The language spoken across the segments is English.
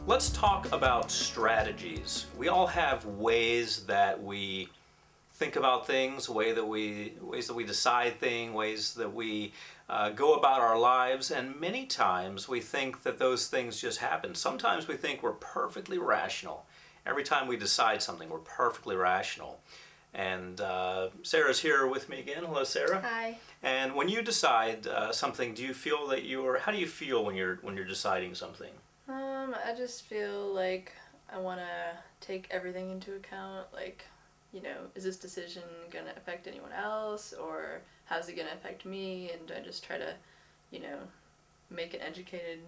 Let's talk about strategies. We all have ways that we think about things, ways that we decide things, ways that we go about our lives, and many times we think that those things just happen. Sometimes we think we're perfectly rational. Every time we decide something, we're perfectly rational. And Sarah's here with me again. Hello, Sarah. Hi. And when you decide something, do you feel that how do you feel when you're deciding something? I just feel like I want to take everything into account, like, is this decision going to affect anyone else, or how's it going to affect me, and I just try to, make an educated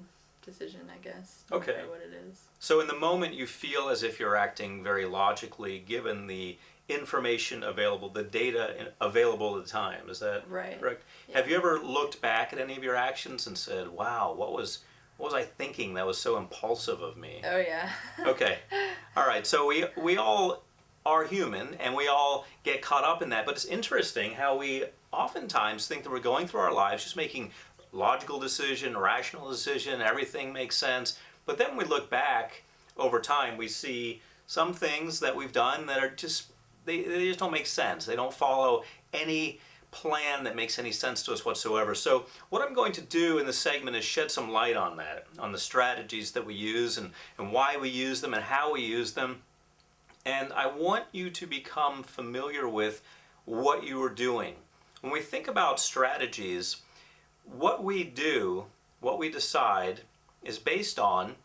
decision, I guess, no matter what it is. So in the moment you feel as if you're acting very logically given the information available, the data available at the time. Is that right? Correct? Yeah. Have you ever looked back at any of your actions and said, wow, what was I thinking that was so impulsive of me? Oh, yeah. Okay. All right. So we all are human and we all get caught up in that. But it's interesting how we oftentimes think that we're going through our lives just making logical decision, rational decision, everything makes sense. But then when we look back over time, we see some things that we've done that are just, they just don't make sense. They don't follow any plan that makes any sense to us whatsoever. So what I'm going to do in this segment is shed some light on that, on the strategies that we use and why we use them and how we use them. And I want you to become familiar with what you are doing. When we think about strategies, what we do, what we decide, is based on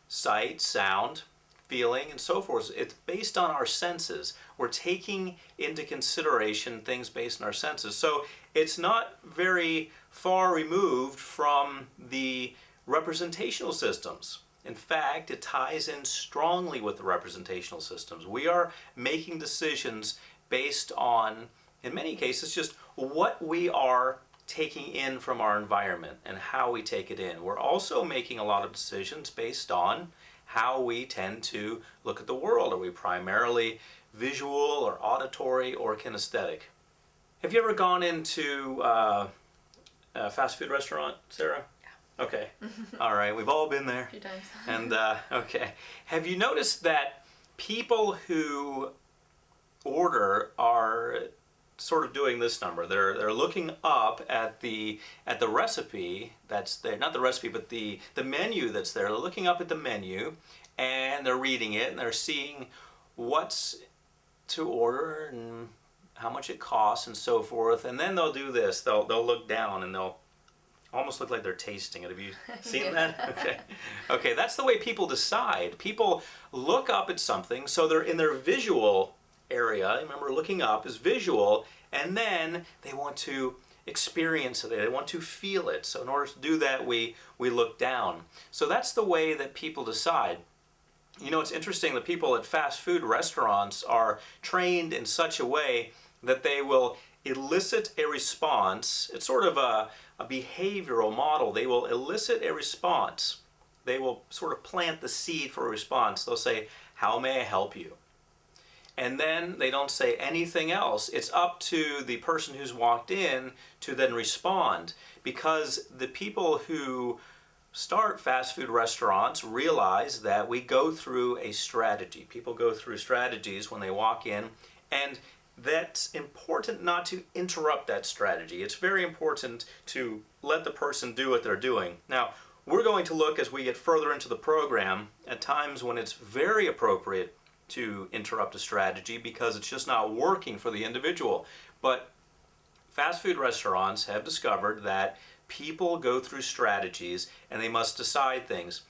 sight, sound, feeling, and so forth. It's based on our senses. We're taking into consideration things based on our senses. So it's not very far removed from the representational systems. In fact, it ties in strongly with the representational systems. We are making decisions based on, in many cases, just what we are taking in from our environment and how we take it in. We're also making a lot of decisions based on how we tend to look at the world. Are we primarily visual or auditory or kinesthetic? Have you ever gone into a fast food restaurant, Sarah? Yeah. Okay. All right. We've all been there. A few times. And okay. Have you noticed that people who order are sort of doing this number? They're looking up at the recipe that's there, not the recipe, but the menu that's there. They're looking up at the menu and they're reading it and they're seeing what's to order and how much it costs and so forth. And then they'll do this. They'll look down and they'll almost look like they're tasting it. Have you seen that? Okay. Okay, that's the way people decide. People look up at something, so they're in their visual area. Remember, looking up is visual, and then they want to experience it. They want to feel it. So in order to do that, we look down. So that's the way that people decide. It's interesting that people at fast food restaurants are trained in such a way that they will elicit a response. It's sort of a behavioral model. They will elicit a response. They will sort of plant the seed for a response. They'll say, "How may I help you?" And then they don't say anything else. It's up to the person who's walked in to then respond, because the people who start fast food restaurants realize that we go through a strategy. People go through strategies when they walk in, and that's important not to interrupt that strategy. It's very important to let the person do what they're doing. Now, we're going to look as we get further into the program at times when it's very appropriate to interrupt a strategy because it's just not working for the individual. But fast food restaurants have discovered that people go through strategies and they must decide things.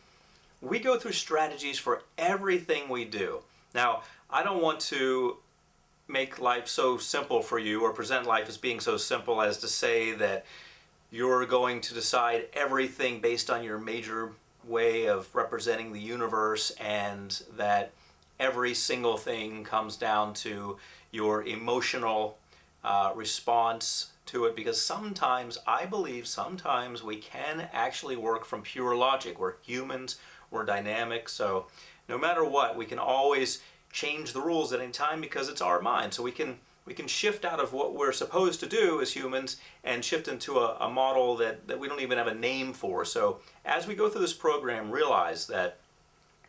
We go through strategies for everything we do. Now, I don't want to make life so simple for you or present life as being so simple as to say that you're going to decide everything based on your major way of representing the universe and that every single thing comes down to your emotional response to it, because I believe sometimes we can actually work from pure logic. We're humans, we're dynamic, so no matter what, we can always change the rules at any time because it's our mind. So we can shift out of what we're supposed to do as humans and shift into a model that we don't even have a name for. So as we go through this program, realize that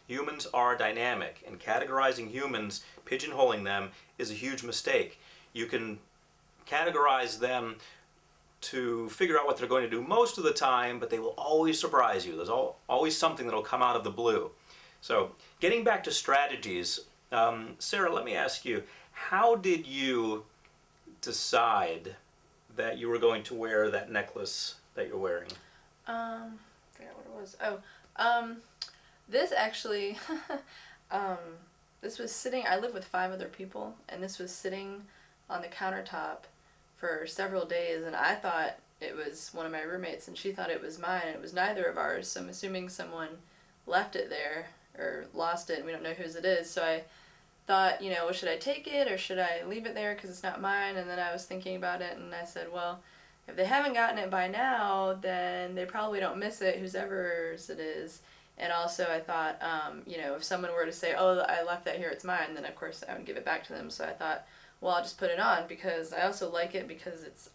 Humans are dynamic, and categorizing humans, pigeonholing them, is a huge mistake. You can categorize them to figure out what they're going to do most of the time, but they will always surprise you. There's always something that'll come out of the blue. So, getting back to strategies, Sarah, let me ask you, how did you decide that you were going to wear that necklace that you're wearing? I forgot what it was. This actually, this was sitting, I live with 5 other people, and this was sitting on the countertop for several days, and I thought it was one of my roommates, and she thought it was mine, and it was neither of ours, so I'm assuming someone left it there, or lost it, and we don't know whose it is, so I thought, well, should I take it, or should I leave it there because it's not mine, and then I was thinking about it, and I said, well, if they haven't gotten it by now, then they probably don't miss it, whoever's it is. And also I thought, if someone were to say, oh, I left that here, it's mine, then of course I would give it back to them. So I thought, well, I'll just put it on because I also like it because it's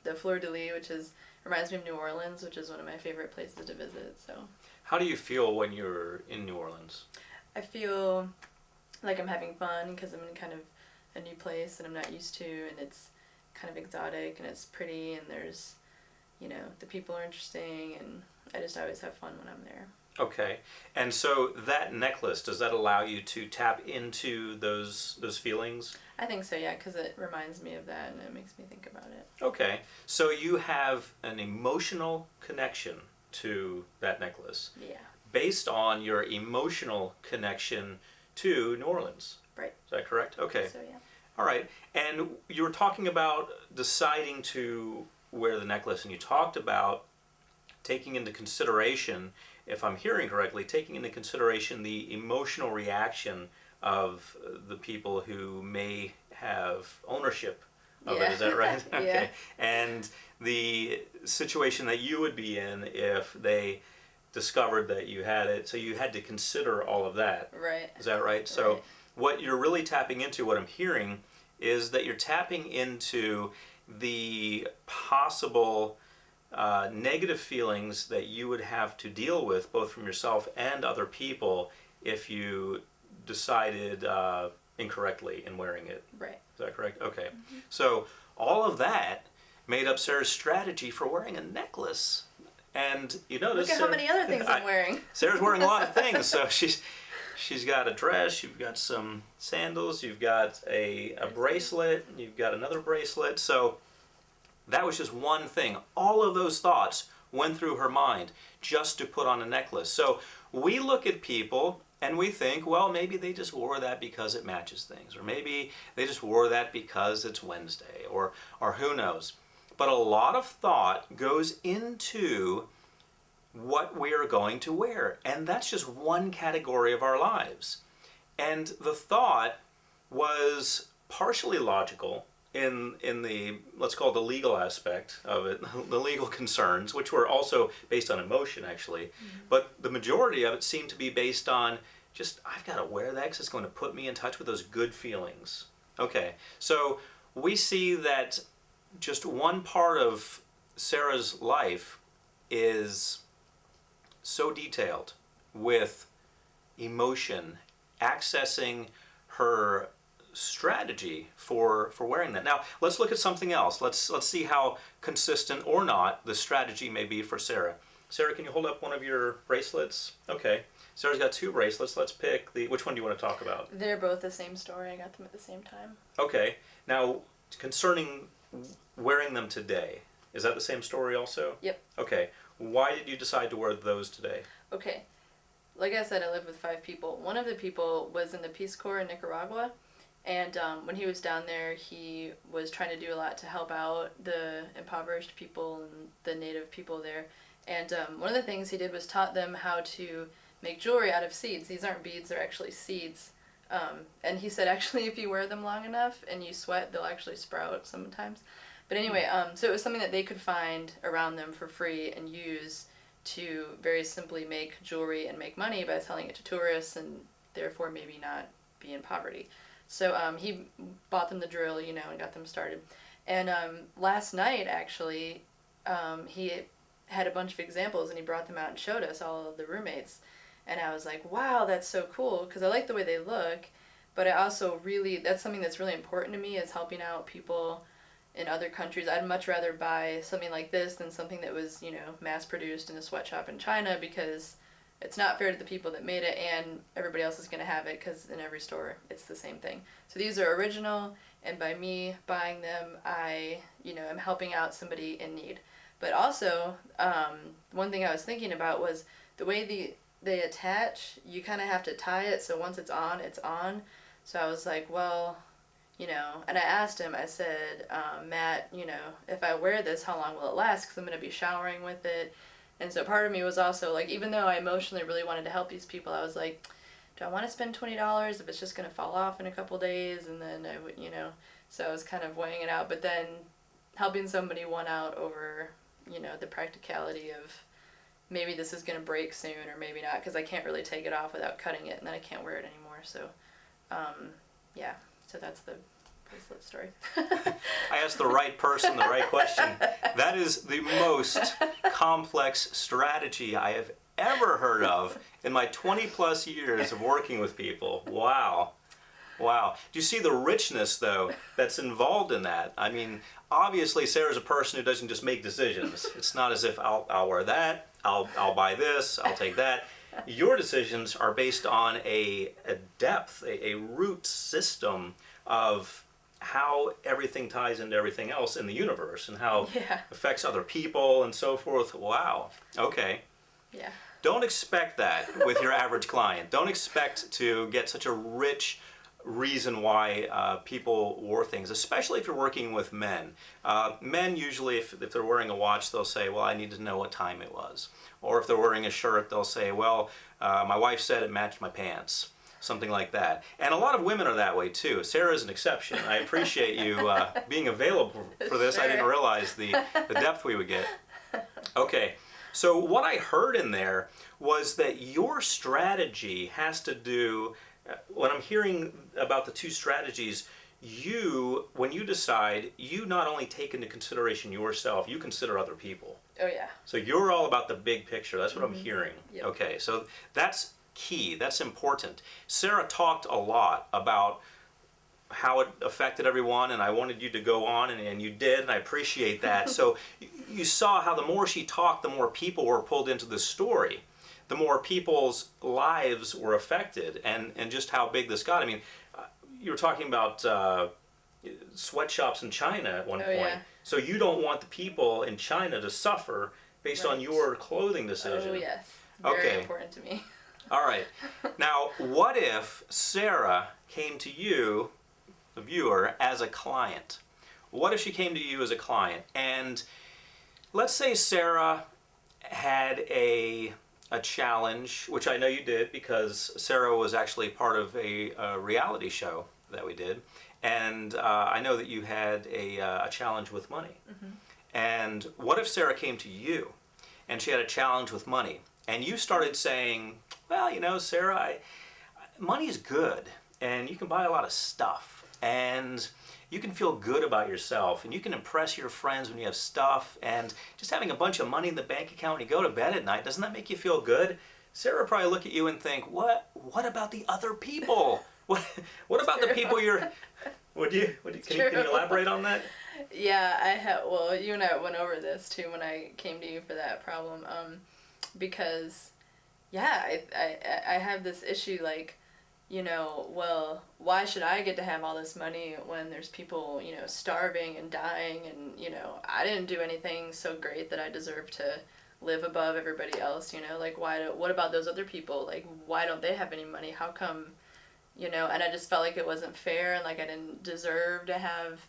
the fleur-de-lis, reminds me of New Orleans, which is one of my favorite places to visit. So How do you feel when you're in New Orleans? I feel like I'm having fun because I'm in kind of a new place and I'm not used to, and it's kind of exotic and it's pretty and there's, the people are interesting, and I just always have fun when I'm there. Okay. And so that necklace, does that allow you to tap into those feelings? I think so, yeah, because it reminds me of that and it makes me think about it. Okay. So you have an emotional connection to that necklace. Yeah. Based on your emotional connection to New Orleans. Right. Is that correct? Okay. So, yeah. All right. And you were talking about deciding to wear the necklace, and you talked about taking into consideration, if I'm hearing correctly, taking into consideration the emotional reaction of the people who may have ownership of it. Is that right? Yeah. Okay. And the situation that you would be in if they discovered that you had it, so you had to consider all of that. Right. Is that right? So Right. what you're really tapping into, what I'm hearing, is that you're tapping into the possible negative feelings that you would have to deal with, both from yourself and other people, if you decided incorrectly in wearing it. Right. Is that correct? Okay. Mm-hmm. So all of that made up Sarah's strategy for wearing a necklace. And you notice... Look at how many other things I'm wearing. Sarah's wearing a lot of things, so she's got a dress, you've got some sandals, you've got a bracelet, you've got another bracelet. So that was just one thing. All of those thoughts went through her mind just to put on a necklace. So we look at people and we think, well, maybe they just wore that because it matches things, or maybe they just wore that because it's Wednesday, or who knows. But a lot of thought goes into what we are going to wear, and that's just one category of our lives. And the thought was partially logical in the, let's call it the legal aspect of it, the legal concerns, which were also based on emotion actually, but the majority of it seemed to be based on just, I've got to wear that because it's going to put me in touch with those good feelings. Okay, so we see that just one part of Sarah's life is so detailed with emotion, accessing her strategy for wearing that. Now, let's look at something else. Let's see how consistent or not the strategy may be for Sarah. Sarah, can you hold up one of your bracelets? Okay. Sarah's got 2 bracelets. Let's pick which one do you want to talk about? They're both the same story. I got them at the same time. Okay. Now, concerning wearing them today, is that the same story also? Yep. Okay. Why did you decide to wear those today? Okay. Like I said, I live with 5 people. One of the people was in the Peace Corps in Nicaragua, and when he was down there, he was trying to do a lot to help out the impoverished people and the native people there. And one of the things he did was taught them how to make jewelry out of seeds. These aren't beads, they're actually seeds. And he said, actually, if you wear them long enough and you sweat, they'll actually sprout sometimes. But anyway, so it was something that they could find around them for free and use to very simply make jewelry and make money by selling it to tourists and therefore maybe not be in poverty. So he bought them the drill, and got them started. And last night, actually, he had a bunch of examples and he brought them out and showed us, all of the roommates. And I was like, wow, that's so cool, because I like the way they look, but I also really, that's something that's really important to me, is helping out people in other countries. I'd much rather buy something like this than something that was, mass produced in a sweatshop in China, because it's not fair to the people that made it, and everybody else is going to have it, because in every store it's the same thing. So these are original, and by me buying them, I am helping out somebody in need. But also, one thing I was thinking about was the way they attach. You kind of have to tie it, so once it's on, it's on. So I was like, well, and I asked him, I said, Matt, if I wear this, how long will it last? Because I'm going to be showering with it. And so part of me was also like, even though I emotionally really wanted to help these people, I was like, do I want to spend $20 if it's just going to fall off in a couple days? And then I would, so I was kind of weighing it out. But then helping somebody won out over, the practicality of maybe this is going to break soon or maybe not, because I can't really take it off without cutting it, and then I can't wear it anymore. So, yeah, so that's the bracelet story. I asked the right person the right question. That is the most complex strategy I have ever heard of in my 20 plus years of working with people. Wow. Wow. Do you see the richness, though, that's involved in that? I mean, obviously, Sarah's a person who doesn't just make decisions. It's not as if I'll wear that, I'll buy this, I'll take that. Your decisions are based on a depth, a root system of how everything ties into everything else in the universe and how it affects other people and so forth. Wow. Okay. Yeah. Don't expect that with your average client. Don't expect to get such a rich reason why people wore things, especially if you're working with men. Men usually, if they're wearing a watch, they'll say, well, I need to know what time it was. Or if they're wearing a shirt, they'll say, well, my wife said it matched my pants. Something like that. And a lot of women are that way too. Sarah is an exception. I appreciate you being available for this. Sure. I didn't realize the depth we would get. Okay, so what I heard in there was that your strategy has to do, when I'm hearing about the two strategies, when you decide, you not only take into consideration yourself, you consider other people. Oh, yeah. So you're all about the big picture. That's what I'm hearing. Yep. Okay, so that's key. That's important. Sarah talked a lot about how it affected everyone, and I wanted you to go on, and you did, and I appreciate that. So you saw how the more she talked, the more people were pulled into the story. The more people's lives were affected, and just how big this got. I mean, you were talking about sweatshops in China at one point. Yeah. So you don't want the people in China to suffer based on your clothing decision. Oh, yes. Very Okay. important to me. All right. Now, what if Sarah came to you, the viewer, as a client? What if she came to you as a client? And let's say Sarah had a challenge, which I know you did because Sarah was actually part of a reality show that we did. And I know that you had a challenge with money. Mm-hmm. And what if Sarah came to you and she had a challenge with money? And you started saying, well, Sarah, money is good, and you can buy a lot of stuff, and you can feel good about yourself, and you can impress your friends when you have stuff, and just having a bunch of money in the bank account when you go to bed at night, doesn't that make you feel good? Sarah would probably look at you and think, what about the other people? What about the people you're... Can you elaborate on that? Yeah, well, you and I went over this too when I came to you for that problem, because, yeah, I have this issue, like, well, why should I get to have all this money when there's people, starving and dying, and, I didn't do anything so great that I deserve to live above everybody else, like, what about those other people? Like, why don't they have any money? How come, and I just felt like it wasn't fair, and like I didn't deserve to have,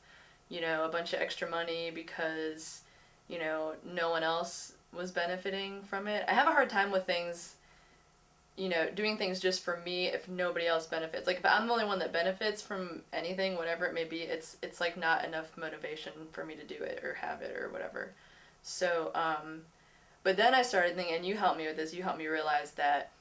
a bunch of extra money because, no one else was benefiting from it. I have a hard time with things, doing things just for me if nobody else benefits. Like, if I'm the only one that benefits from anything, whatever it may be, it's like not enough motivation for me to do it or have it or whatever. So, but then I started thinking, and you helped me with this, you helped me realize that,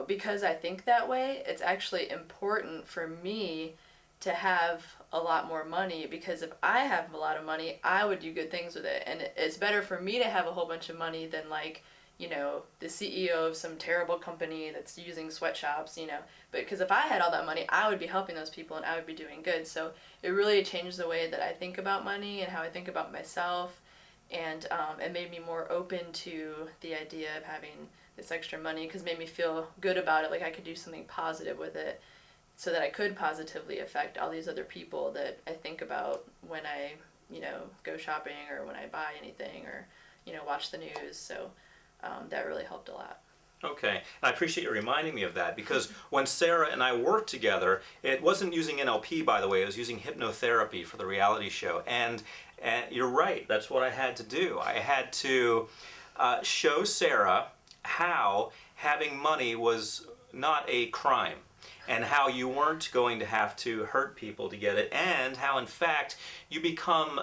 because I think that way, it's actually important for me to have a lot more money, because if I have a lot of money, I would do good things with it, and it's better for me to have a whole bunch of money than, like, you know, the CEO of some terrible company that's using sweatshops, you know. But because if I had all that money, I would be helping those people and I would be doing good. So it really changed the way that I think about money and how I think about myself. And it made me more open to the idea of having this extra money, because it made me feel good about it, like I could do something positive with it, so that I could positively affect all these other people that I think about when I, you know, go shopping or when I buy anything or, you know, watch the news. So that really helped a lot. Okay, and I appreciate you reminding me of that, because when Sarah and I worked together, it wasn't using NLP, by the way, it was using hypnotherapy for the reality show. And you're right, that's what I had to do. I had to show Sarah how having money was not a crime, and how you weren't going to have to hurt people to get it, and how, in fact, you become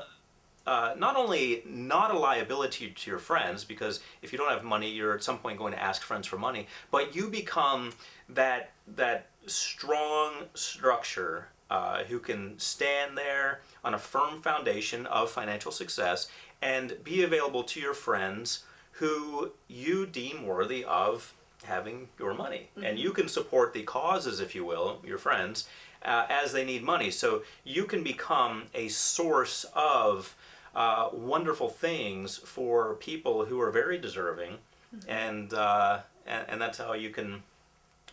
not only not a liability to your friends, because if you don't have money, you're at some point going to ask friends for money, but you become that strong structure who can stand there on a firm foundation of financial success and be available to your friends who you deem worthy of having your money. Mm-hmm. And you can support the causes, if you will, your friends, as they need money. So you can become a source of wonderful things for people who are very deserving, mm-hmm. and that's how you can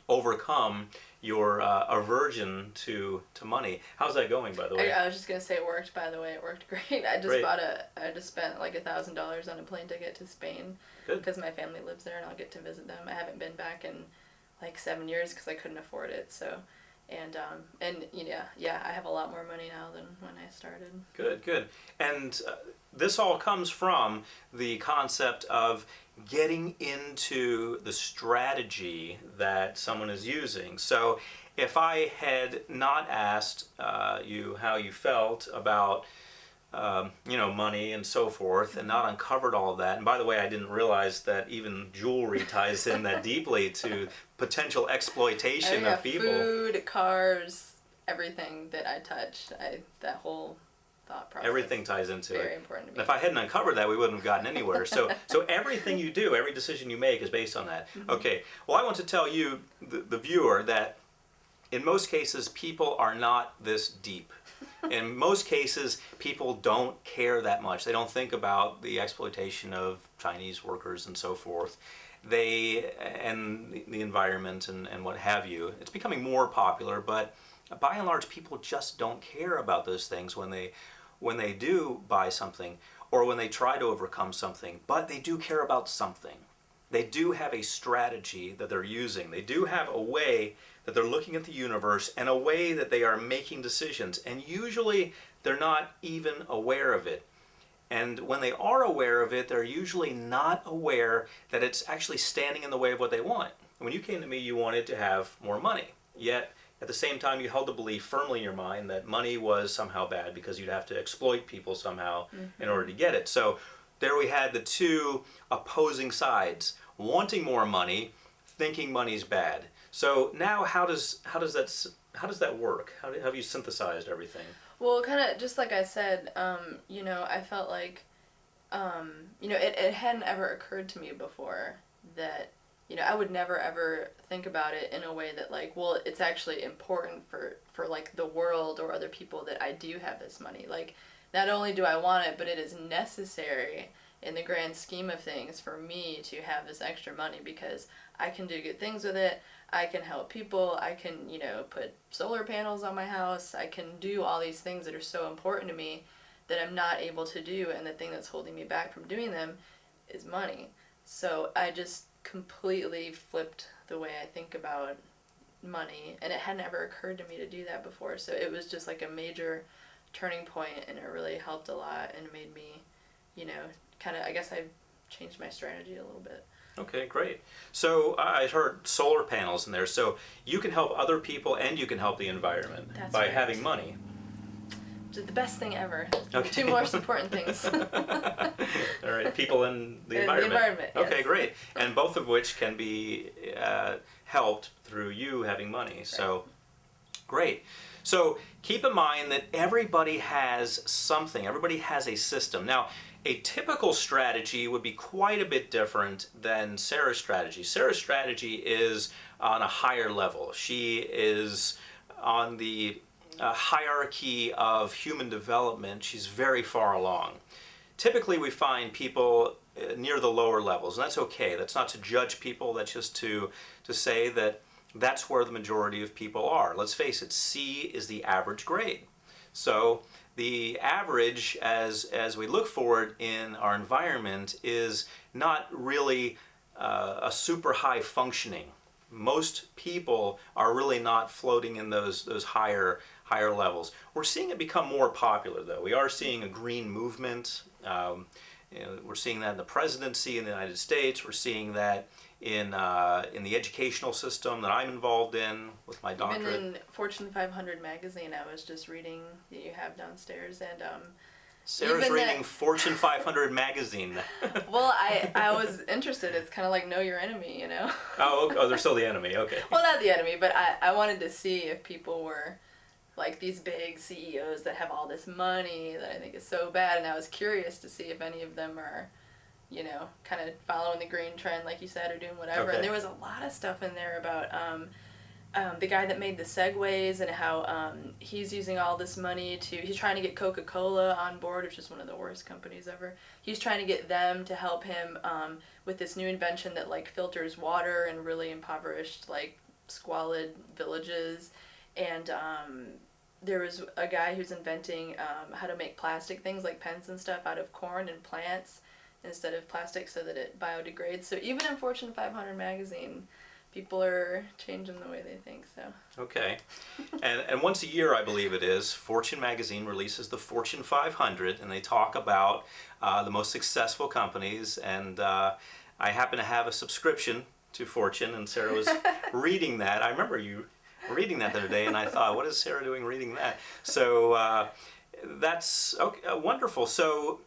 overcome your aversion to money. How's that going, by the way? I was just gonna say it worked. By the way, it worked great. I just spent like $1,000 on a plane ticket to Spain. Good. Because my family lives there and I'll get to visit them. I haven't been back in like 7 years because I couldn't afford it. So. And I have a lot more money now than when I started. Good. And this all comes from the concept of getting into the strategy that someone is using. So if I had not asked you how you felt about money and so forth, and not uncovered all of that. And by the way, I didn't realize that even jewelry ties in that deeply to potential exploitation of people. Food, cars, everything that I touch, that whole thought process. Everything ties into it. Very important to me. And if I hadn't uncovered that, we wouldn't have gotten anywhere. So everything you do, every decision you make is based on that. Mm-hmm. Okay, well, I want to tell you, the viewer, that in most cases, people are not this deep. In most cases, people don't care that much. They don't think about the exploitation of Chinese workers and so forth. And the environment and what have you. It's becoming more popular, but by and large, people just don't care about those things when they do buy something or when they try to overcome something. But they do care about something. They do have a strategy that they're using. They do have a way that they're looking at the universe and a way that they are making decisions. And usually they're not even aware of it. And when they are aware of it, they're usually not aware that it's actually standing in the way of what they want. When you came to me, you wanted to have more money. Yet, at the same time, you held the belief firmly in your mind that money was somehow bad because you'd have to exploit people somehow in order to get it. So there we had the two opposing sides, wanting more money, thinking money's bad. So now how does that work? How have you synthesized everything? Well, kind of just like I said, I felt like, it hadn't ever occurred to me before that, I would never ever think about it in a way that like, well, it's actually important for like the world or other people that I do have this money. Like, not only do I want it, but it is necessary in the grand scheme of things for me to have this extra money because I can do good things with it. I can help people. I can, put solar panels on my house. I can do all these things that are so important to me that I'm not able to do. And the thing that's holding me back from doing them is money. So I just completely flipped the way I think about money. And it had never occurred to me to do that before. So it was just like a major turning point, and it really helped a lot and made me, I guess I changed my strategy a little bit. Okay, great. So I heard solar panels in there. So you can help other people and you can help the environment by having money. Which is the best thing ever. Okay. Two most important things. All right, people and the environment. The environment, yes. Okay, great. And both of which can be helped through you having money. Right. So, great. So keep in mind that everybody has something, everybody has a system. Now, a typical strategy would be quite a bit different than Sarah's strategy. Sarah's strategy is on a higher level. She is on the hierarchy of human development. She's very far along. Typically, we find people near the lower levels, and that's okay. That's not to judge people, that's just to say that that's where the majority of people are. Let's face it, C is the average grade. So the average, as we look forward in our environment, is not really a super high functioning. Most people are really not floating in those higher levels. We're seeing it become more popular, though. We are seeing a green movement. We're seeing that in the presidency in the United States. We're seeing that in the educational system that I'm involved in with my doctorate. Even in Fortune 500 magazine, I was just reading that you have downstairs, and Sarah's reading Fortune 500 magazine. Well, I was interested. It's kind of like Know Your Enemy, you know? Oh, okay. Oh, they're still the enemy. Okay. Well, not the enemy, but I wanted to see if people were like these big CEOs that have all this money that I think is so bad, and I was curious to see if any of them are, you know, kind of following the green trend, like you said, or doing whatever. Okay. And there was a lot of stuff in there about the guy that made the Segways and how he's using all this money he's trying to get Coca-Cola on board, which is one of the worst companies ever. He's trying to get them to help him with this new invention that like filters water in really impoverished, like squalid villages. And there was a guy who's inventing how to make plastic things like pens and stuff out of corn and plants instead of plastic so that it biodegrades. So even in Fortune 500 magazine, people are changing the way they think, so. Okay. And once a year, I believe it is, Fortune magazine releases the Fortune 500, and they talk about the most successful companies. And I happen to have a subscription to Fortune, and Sarah was reading that. I remember you reading that the other day, and I thought, what is Sarah doing reading that? So that's okay, wonderful. So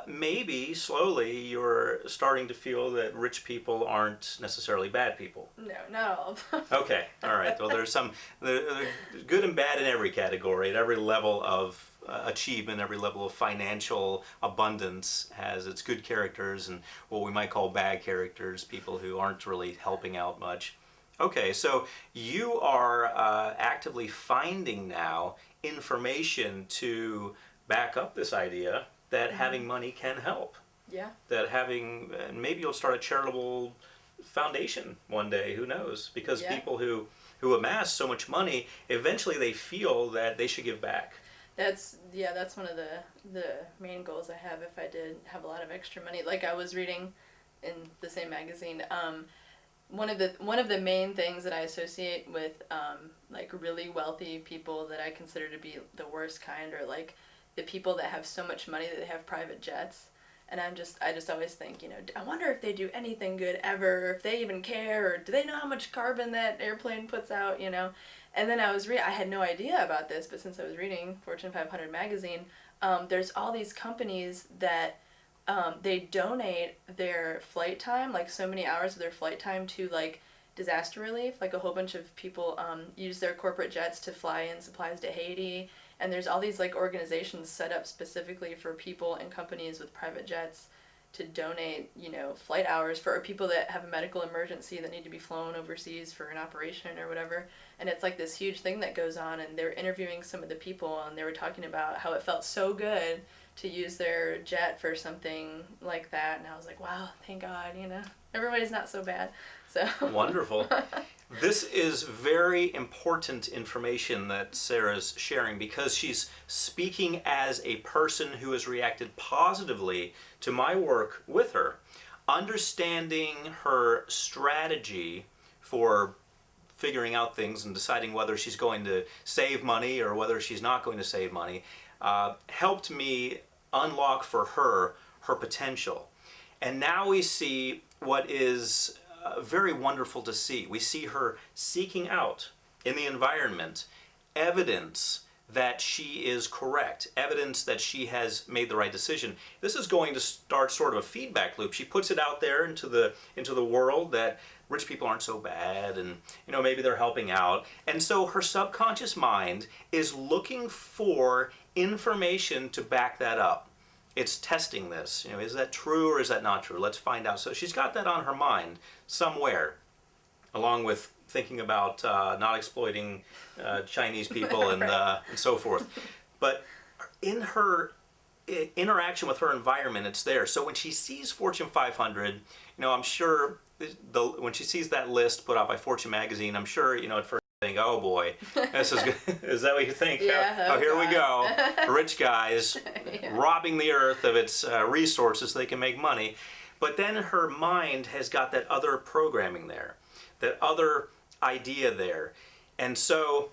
maybe slowly you're starting to feel that rich people aren't necessarily bad people. No, not all of them. Okay, all right. Well, there's good and bad in every category. At every level of achievement, every level of financial abundance has its good characters and what we might call bad characters, people who aren't really helping out much. Okay, so you are actively finding now information to back up this idea that having money can help. Yeah. That maybe you'll start a charitable foundation one day, who knows? Because people who amass so much money, eventually they feel that they should give back. That's one of the main goals I have if I did have a lot of extra money. Like I was reading in the same magazine, one of the main things that I associate with like really wealthy people that I consider to be the worst kind are like the people that have so much money that they have private jets. And I just always think, you know, I wonder if they do anything good ever, if they even care, or do they know how much carbon that airplane puts out, you know? And then I had no idea about this, but since I was reading Fortune 500 magazine, there's all these companies that they donate their flight time, like so many hours of their flight time to like disaster relief. Like a whole bunch of people use their corporate jets to fly in supplies to Haiti. And there's all these like organizations set up specifically for people and companies with private jets to donate, you know, flight hours for people that have a medical emergency that need to be flown overseas for an operation or whatever. And it's like this huge thing that goes on, and they're interviewing some of the people, and they were talking about how it felt so good to use their jet for something like that. And I was like, wow, thank God, you know, everybody's not so bad. So wonderful. This is very important information that Sarah's sharing, because she's speaking as a person who has reacted positively to my work with her. Understanding her strategy for figuring out things and deciding whether she's going to save money or whether she's not going to save money helped me unlock for her potential. And now we see what is very wonderful to see. We see her seeking out in the environment evidence that she is correct, evidence that she has made the right decision. This is going to start sort of a feedback loop. She puts it out there into the world that rich people aren't so bad, and maybe they're helping out. And so her subconscious mind is looking for information to back that up. It's testing this. Is that true or is that not true? Let's find out. So she's got that on her mind somewhere, along with thinking about not exploiting Chinese people and, Right. and so forth. But in her interaction with her environment, it's there. So when she sees Fortune 500, I'm sure when she sees that list put out by Fortune magazine, I'm sure, at first you think, oh boy, this is good. Is that what you think? Yeah, Oh, oh here we go. God. Rich guys Yeah. robbing the earth of its resources so they can make money. But then her mind has got that other programming there, that other idea there. And so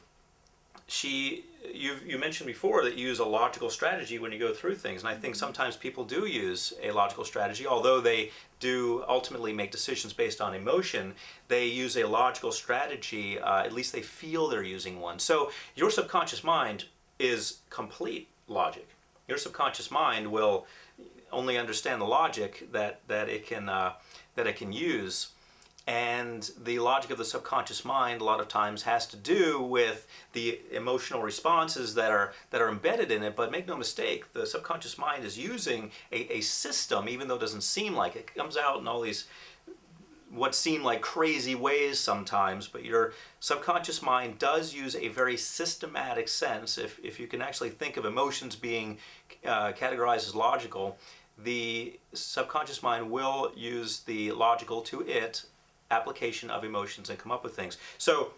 you mentioned before that you use a logical strategy when you go through things, and I think sometimes people do use a logical strategy. Although they do ultimately make decisions based on emotion, they use a logical strategy, at least they feel they're using one. So your subconscious mind is complete logic. Your subconscious mind will only understand the logic that it can use. And the logic of the subconscious mind a lot of times has to do with the emotional responses that are embedded in it. But make no mistake, the subconscious mind is using a system, even though it doesn't seem like it. It comes out in all these what seem like crazy ways sometimes, but your subconscious mind does use a very systematic sense. If you can actually think of emotions being categorized as logical, the subconscious mind will use the logical to it application of emotions and come up with things. So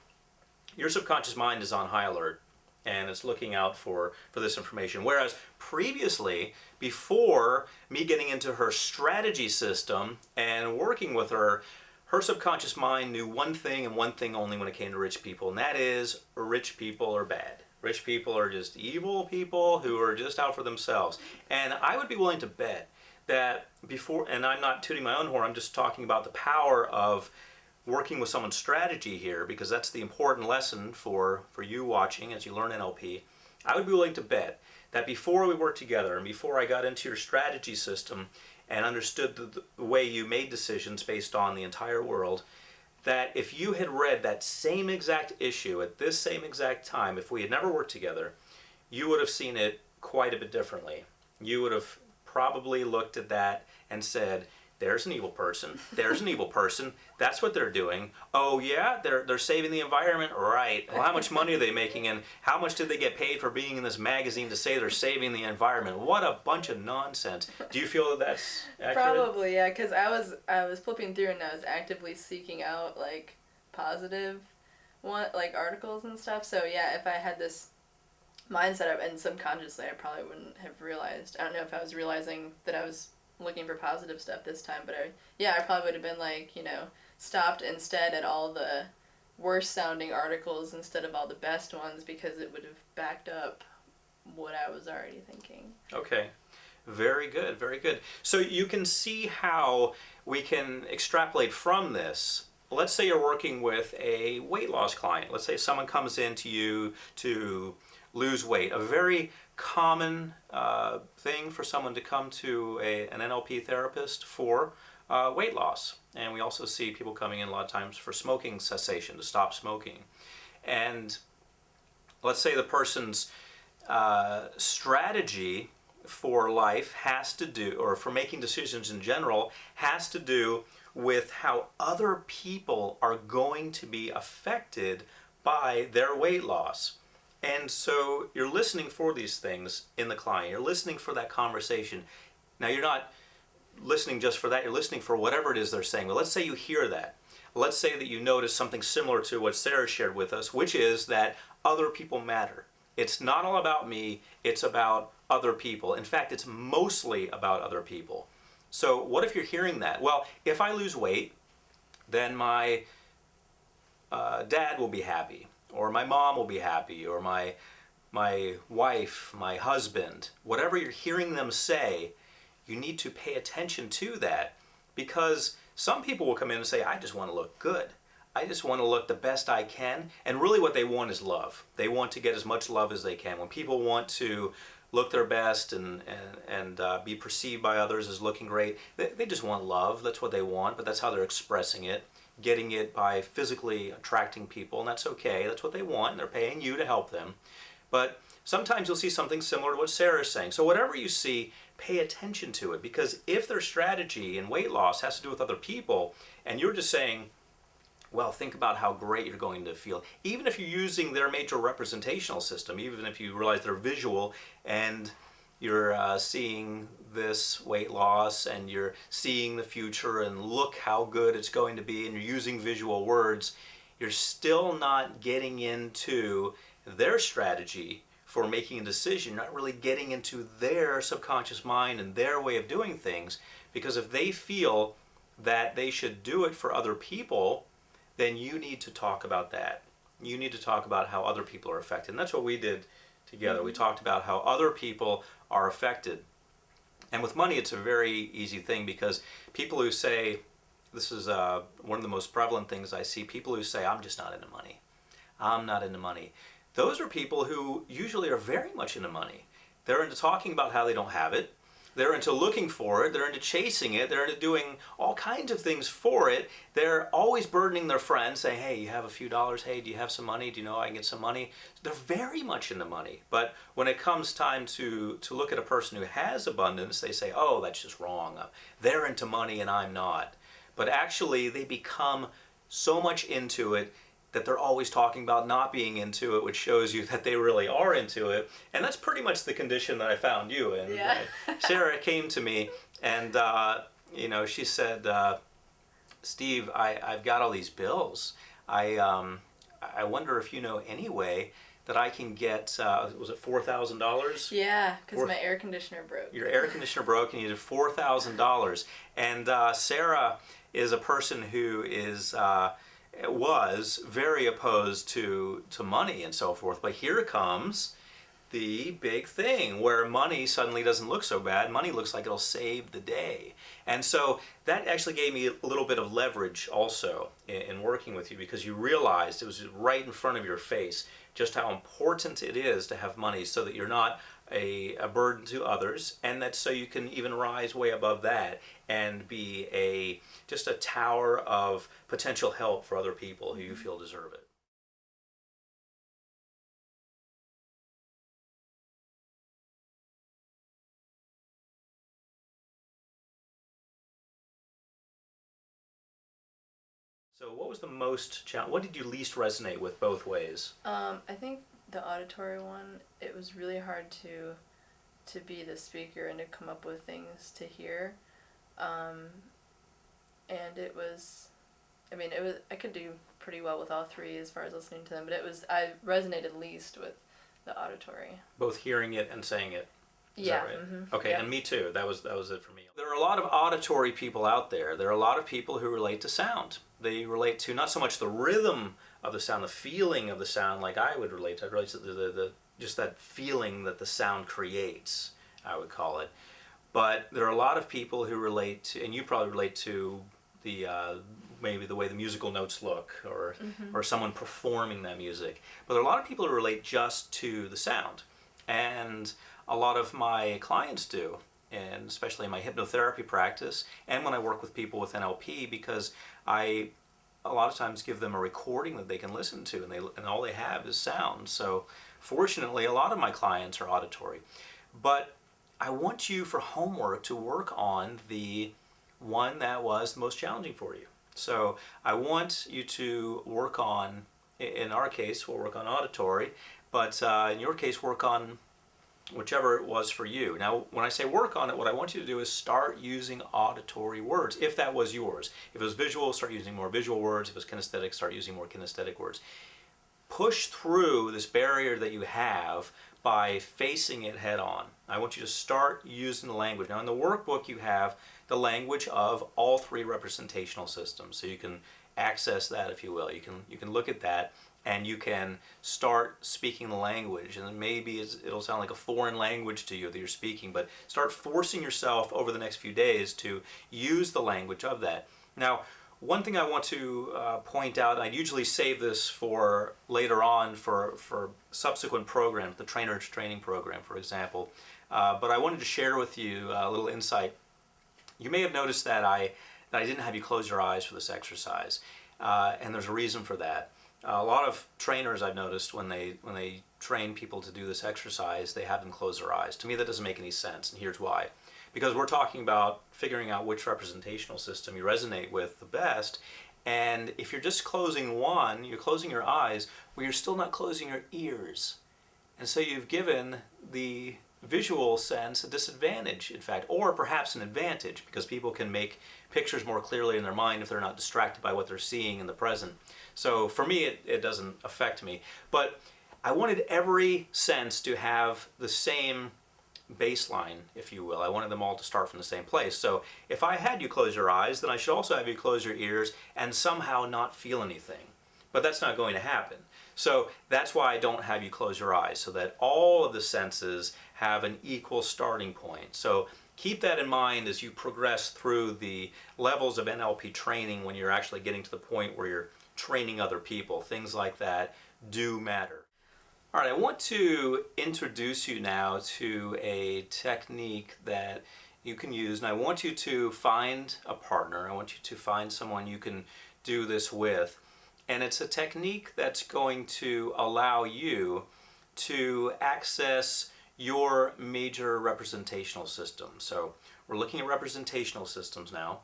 your subconscious mind is on high alert and it's looking out for this information. Whereas previously, before me getting into her strategy system and working with her, her subconscious mind knew one thing and one thing only when it came to rich people, and that is rich people are bad. Rich people are just evil people who are just out for themselves. And I would be willing to bet that before, and I'm not tooting my own horn, I'm just talking about the power of working with someone's strategy here, because that's the important lesson for you watching as you learn NLP. I would be willing to bet that before we worked together and before I got into your strategy system and understood the way you made decisions based on the entire world, that if you had read that same exact issue at this same exact time, if we had never worked together, you would have seen it quite a bit differently. You would have probably looked at that and said, there's an evil person, there's an evil person, that's what they're doing. Oh yeah, they're saving the environment, right. Well, how much money are they making, and how much did they get paid for being in this magazine to say they're saving the environment? What a bunch of nonsense. Do you feel that that's accurate? Probably, yeah, because I was flipping through and I was actively seeking out like positive articles and stuff. So yeah, if I had this mindset and subconsciously I probably wouldn't have realized. I don't know if I was realizing that I was looking for positive stuff this time, but I probably would have been stopped instead at all the worst sounding articles instead of all the best ones, because it would have backed up what I was already thinking. Okay. Very good, very good. So you can see how we can extrapolate from this. Let's say you're working with a weight loss client. Let's say someone comes in to you to lose weight. A very common thing for someone to come to an NLP therapist for weight loss. And we also see people coming in a lot of times for smoking cessation, to stop smoking. And let's say the person's strategy for life has to do, or for making decisions in general, has to do with how other people are going to be affected by their weight loss. And so you're listening for these things in the client. You're listening for that conversation. Now you're not listening just for that. You're listening for whatever it is they're saying. But let's say you hear that. Let's say that you notice something similar to what Sarah shared with us, which is that other people matter. It's not all about me. It's about other people. In fact, it's mostly about other people. So what if you're hearing that? Well, if I lose weight, then my dad will be happy, or my mom will be happy, or my wife, my husband. Whatever you're hearing them say, you need to pay attention to that, because some people will come in and say, I just want to look good. I just want to look the best I can. And really what they want is love. They want to get as much love as they can. When people want to look their best and be perceived by others as looking great, they just want love. That's what they want, but that's how they're expressing it. Getting it by physically attracting people, and that's okay. That's what they want, and they're paying you to help them. But sometimes you'll see something similar to what Sarah is saying. So whatever you see, pay attention to it, because if their strategy in weight loss has to do with other people, and you're just saying, well, think about how great you're going to feel. Even if you're using their major representational system, even if you realize they're visual and you're seeing this weight loss and you're seeing the future and look how good it's going to be and you're using visual words, you're still not getting into their strategy for making a decision, not really getting into their subconscious mind and their way of doing things. Because if they feel that they should do it for other people, then you need to talk about that. You need to talk about how other people are affected. And that's what we did together. We talked about how other people are affected. And with money, it's a very easy thing, because people who say, this is one of the most prevalent things I see, people who say, I'm just not into money. I'm not into money. Those are people who usually are very much into money. They're into talking about how they don't have it. They're into looking for it. They're into chasing it. They're into doing all kinds of things for it. They're always burdening their friends, saying, hey, you have a few dollars? Hey, do you have some money? Do you know I can get some money? They're very much into money. But when it comes time to look at a person who has abundance, they say, oh, that's just wrong. They're into money and I'm not. But actually, they become so much into it that they're always talking about not being into it, which shows you that they really are into it. And that's pretty much the condition that I found you in. Yeah. Sarah came to me and, she said, Steve, I've got all these bills. I wonder if you know any way that I can get, was it $4,000? Yeah, because my air conditioner broke. Your air conditioner broke and you needed $4,000. And Sarah is a person who was very opposed to money and so forth. But here comes the big thing where money suddenly doesn't look so bad. Money looks like it'll save the day. And so that actually gave me a little bit of leverage also in working with you, because you realized it was right in front of your face just how important it is to have money, so that you're not a burden to others, and that so you can even rise way above that and be just a tower of potential help for other people who you feel deserve it. So what was the most challenge? What did you least resonate with both ways? I think the auditory one, it was really hard to be the speaker and to come up with things to hear. And it was, I could do pretty well with all three as far as listening to them, but I resonated least with the auditory. Both hearing it and saying it. Is Yeah. that right? Mm-hmm. Okay, Yeah. and me too. That was it for me. There are a lot of auditory people out there. There are a lot of people who relate to sound. They relate to not so much the rhythm of the sound, the feeling of the sound, like I would relate to. I relate to the just that feeling that the sound creates, I would call it. But there are a lot of people who relate to, and you probably relate to the maybe the way the musical notes look, or someone performing that music. But there are a lot of people who relate just to the sound, and a lot of my clients do, and especially in my hypnotherapy practice, and when I work with people with NLP, because I a lot of times give them a recording that they can listen to, and all they have is sound. So fortunately, a lot of my clients are auditory. But I want you, for homework, to work on the one that was the most challenging for you. So I want you to work on, in our case, we'll work on auditory, but in your case, work on whichever it was for you. Now, when I say work on it, what I want you to do is start using auditory words, if that was yours. If it was visual, start using more visual words. If it was kinesthetic, start using more kinesthetic words. Push through this barrier that you have by facing it head on. I want you to start using the language. Now, in the workbook, you have the language of all three representational systems, so you can access that, if you will. You can look at that, and you can start speaking the language. And then maybe it'll sound like a foreign language to you that you're speaking, but start forcing yourself over the next few days to use the language of that. Now, one thing I want to point out, and I usually save this for later on for subsequent programs, the trainer's training program, for example, but I wanted to share with you a little insight. You may have noticed that I didn't have you close your eyes for this exercise, and there's a reason for that. A lot of trainers I've noticed when they train people to do this exercise, they have them close their eyes. To me, that doesn't make any sense, and here's why. Because we're talking about figuring out which representational system you resonate with the best, and if you're just closing one, you're closing your eyes, well, you're still not closing your ears. And so you've given the visual sense a disadvantage, in fact, or perhaps an advantage, because people can make pictures more clearly in their mind if they're not distracted by what they're seeing in the present. So for me, it doesn't affect me. But I wanted every sense to have the same baseline, if you will. I wanted them all to start from the same place. So if I had you close your eyes, then I should also have you close your ears and somehow not feel anything. But that's not going to happen. So that's why I don't have you close your eyes, so that all of the senses have an equal starting point. So keep that in mind as you progress through the levels of NLP training when you're actually getting to the point where you're training other people. Things like that do matter. All right, I want to introduce you now to a technique that you can use, and I want you to find a partner. I want you to find someone you can do this with. And it's a technique that's going to allow you to access your major representational system. So we're looking at representational systems now,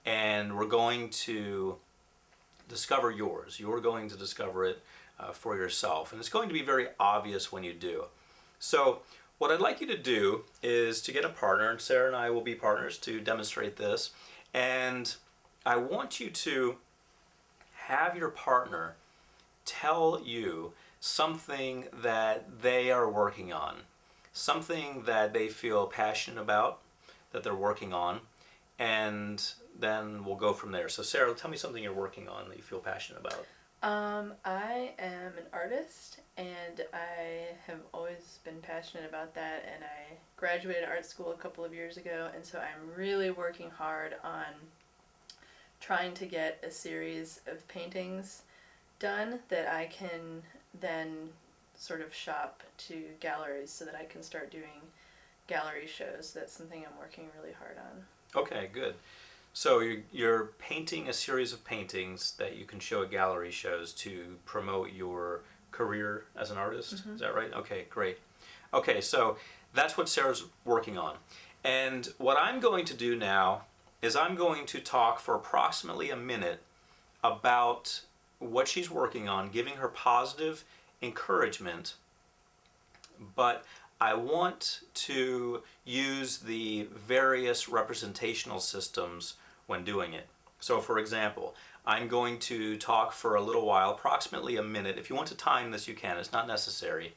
and we're going to discover yours. You're going to discover it for yourself, and it's going to be very obvious when you do. So what I'd like you to do is to get a partner, and Sarah and I will be partners to demonstrate this, and I want you to have your partner tell you something that they are working on, something that they feel passionate about, that they're working on, and then we'll go from there. So Sarah, tell me something you're working on that you feel passionate about. I am an artist, and I have always been passionate about that, and I graduated art school a couple of years ago, and so I'm really working hard on trying to get a series of paintings done that I can then sort of shop to galleries so that I can start doing gallery shows. That's something I'm working really hard on. Okay, good. So you're painting a series of paintings that you can show at gallery shows to promote your career as an artist. Mm-hmm. Is that right? Okay, great. Okay, so that's what Sarah's working on. And what I'm going to do now is I'm going to talk for approximately a minute about what she's working on, giving her positive encouragement, but I want to use the various representational systems when doing it. So for example, I'm going to talk for a little while, approximately a minute. If you want to time this, you can. It's not necessary.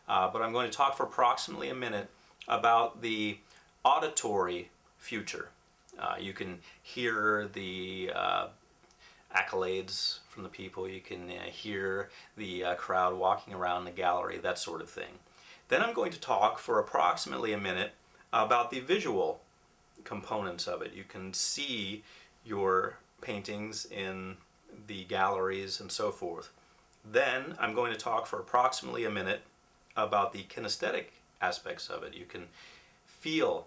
But I'm going to talk for approximately a minute about the auditory future. You can hear the accolades from the people. You can hear the crowd walking around the gallery, that sort of thing. Then I'm going to talk for approximately a minute about the visual components of it. You can see your paintings in the galleries and so forth. Then I'm going to talk for approximately a minute about the kinesthetic aspects of it. You can feel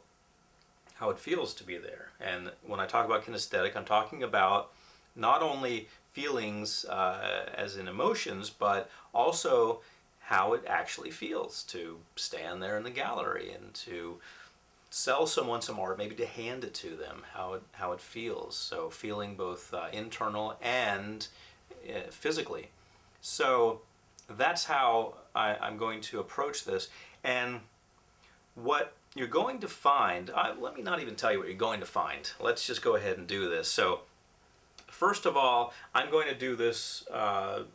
how it feels to be there. And when I talk about kinesthetic, I'm talking about not only feelings as in emotions, but also how it actually feels to stand there in the gallery and to sell someone some art, maybe to hand it to them, how it feels. So feeling both internal and physically. So that's how I'm going to approach this. And what you're going to find, let me not even tell you what you're going to find. Let's just go ahead and do this. So first of all, I'm going to do this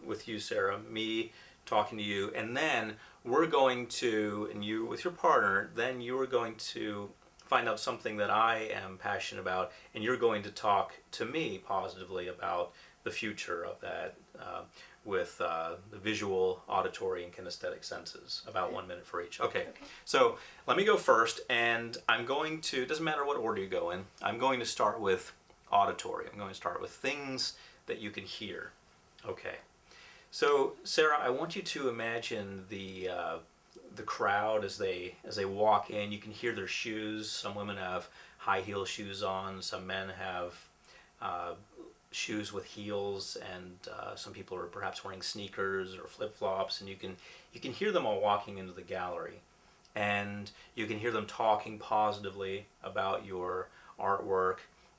with you, Sarah, me talking to you, and then we're going to, and you with your partner, then you are going to find out something that I am passionate about, and you're going to talk to me positively about the future of that with the visual, auditory, and kinesthetic senses, about 1 minute for each. Okay, so let me go first, and I'm going to, doesn't matter what order you go in, I'm going to start with auditory. I'm going to start with things that you can hear. Okay. So Sarah, I want you to imagine the crowd as they walk in. You can hear their shoes. Some women have high heel shoes on. Some men have shoes with heels, and some people are perhaps wearing sneakers or flip flops. And you can hear them all walking into the gallery, and you can hear them talking positively about your artwork,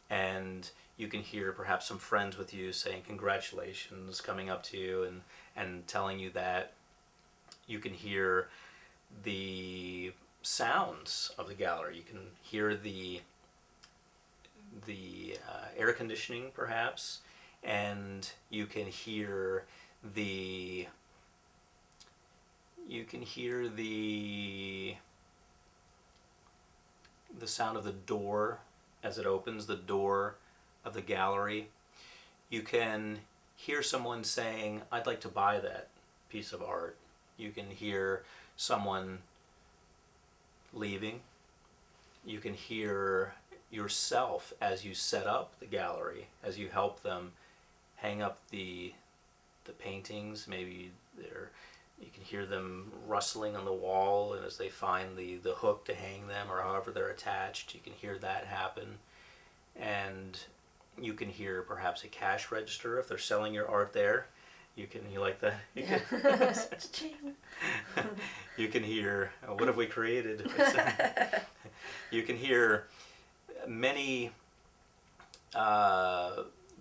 and you can hear perhaps some friends with you saying congratulations, coming up to you and telling you that. You can hear the sounds of the gallery. You can hear the air conditioning perhaps, and you can hear the sound of the door as it opens, the door of the gallery. You can hear someone saying, I'd like to buy that piece of art. You can hear someone leaving. You can hear yourself as you set up the gallery, as you help them hang up the paintings. Maybe you can hear them rustling on the wall, and as they find the hook to hang them, or however they're attached, you can hear that happen. And you can hear perhaps a cash register if they're selling your art there. You like that? You can hear, what have we created? You can hear many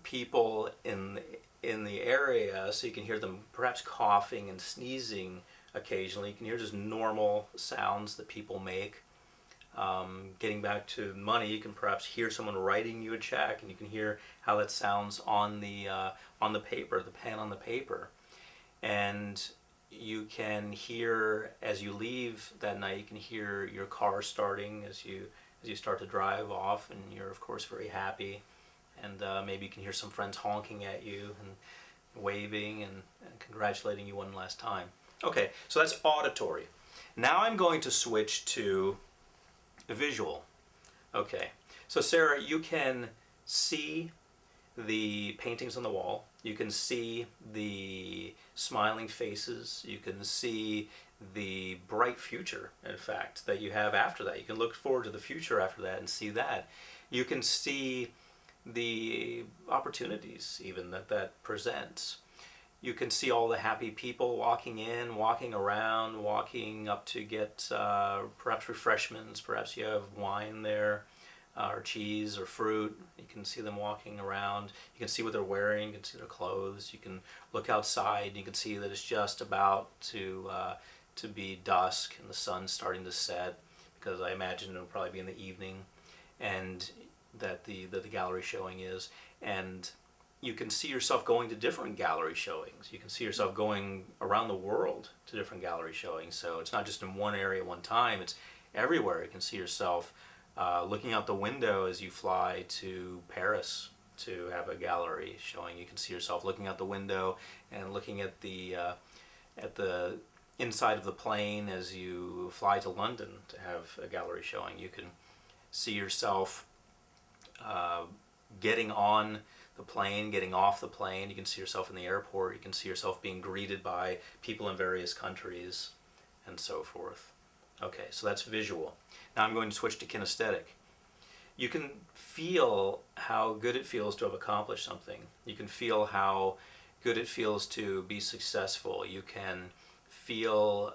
people in the area, so you can hear them perhaps coughing and sneezing occasionally. You can hear just normal sounds that people make. Getting back to money, you can perhaps hear someone writing you a check, and you can hear how that sounds on the paper, the pen on the paper. And you can hear, as you leave that night, you can hear your car starting as you start to drive off, and you're of course very happy. And maybe you can hear some friends honking at you and waving and congratulating you one last time. Okay, so that's auditory. Now I'm going to switch to visual. Okay, so Sarah, you can see the paintings on the wall. You can see the smiling faces. You can see the bright future, in fact, that you have after that. You can look forward to the future after that and see that. You can see the opportunities even that presents. You can see all the happy people walking in, walking around, walking up to get perhaps refreshments. Perhaps you have wine there, or cheese or fruit. You can see them walking around. You can see what they're wearing. You can see their clothes. You can look outside. You can see that it's just about to be dusk and the sun's starting to set, because I imagine it'll probably be in the evening, and that the gallery showing is. And you can see yourself going to different gallery showings. You can see yourself going around the world to different gallery showings. So it's not just in one area at one time, it's everywhere. You can see yourself looking out the window as you fly to Paris to have a gallery showing. You can see yourself looking out the window and looking at the inside of the plane as you fly to London to have a gallery showing. You can see yourself getting on the plane, getting off the plane. You can see yourself in the airport. You can see yourself being greeted by people in various countries and so forth. Okay, so that's visual. Now I'm going to switch to kinesthetic. You can feel how good it feels to have accomplished something. You can feel how good it feels to be successful. You can feel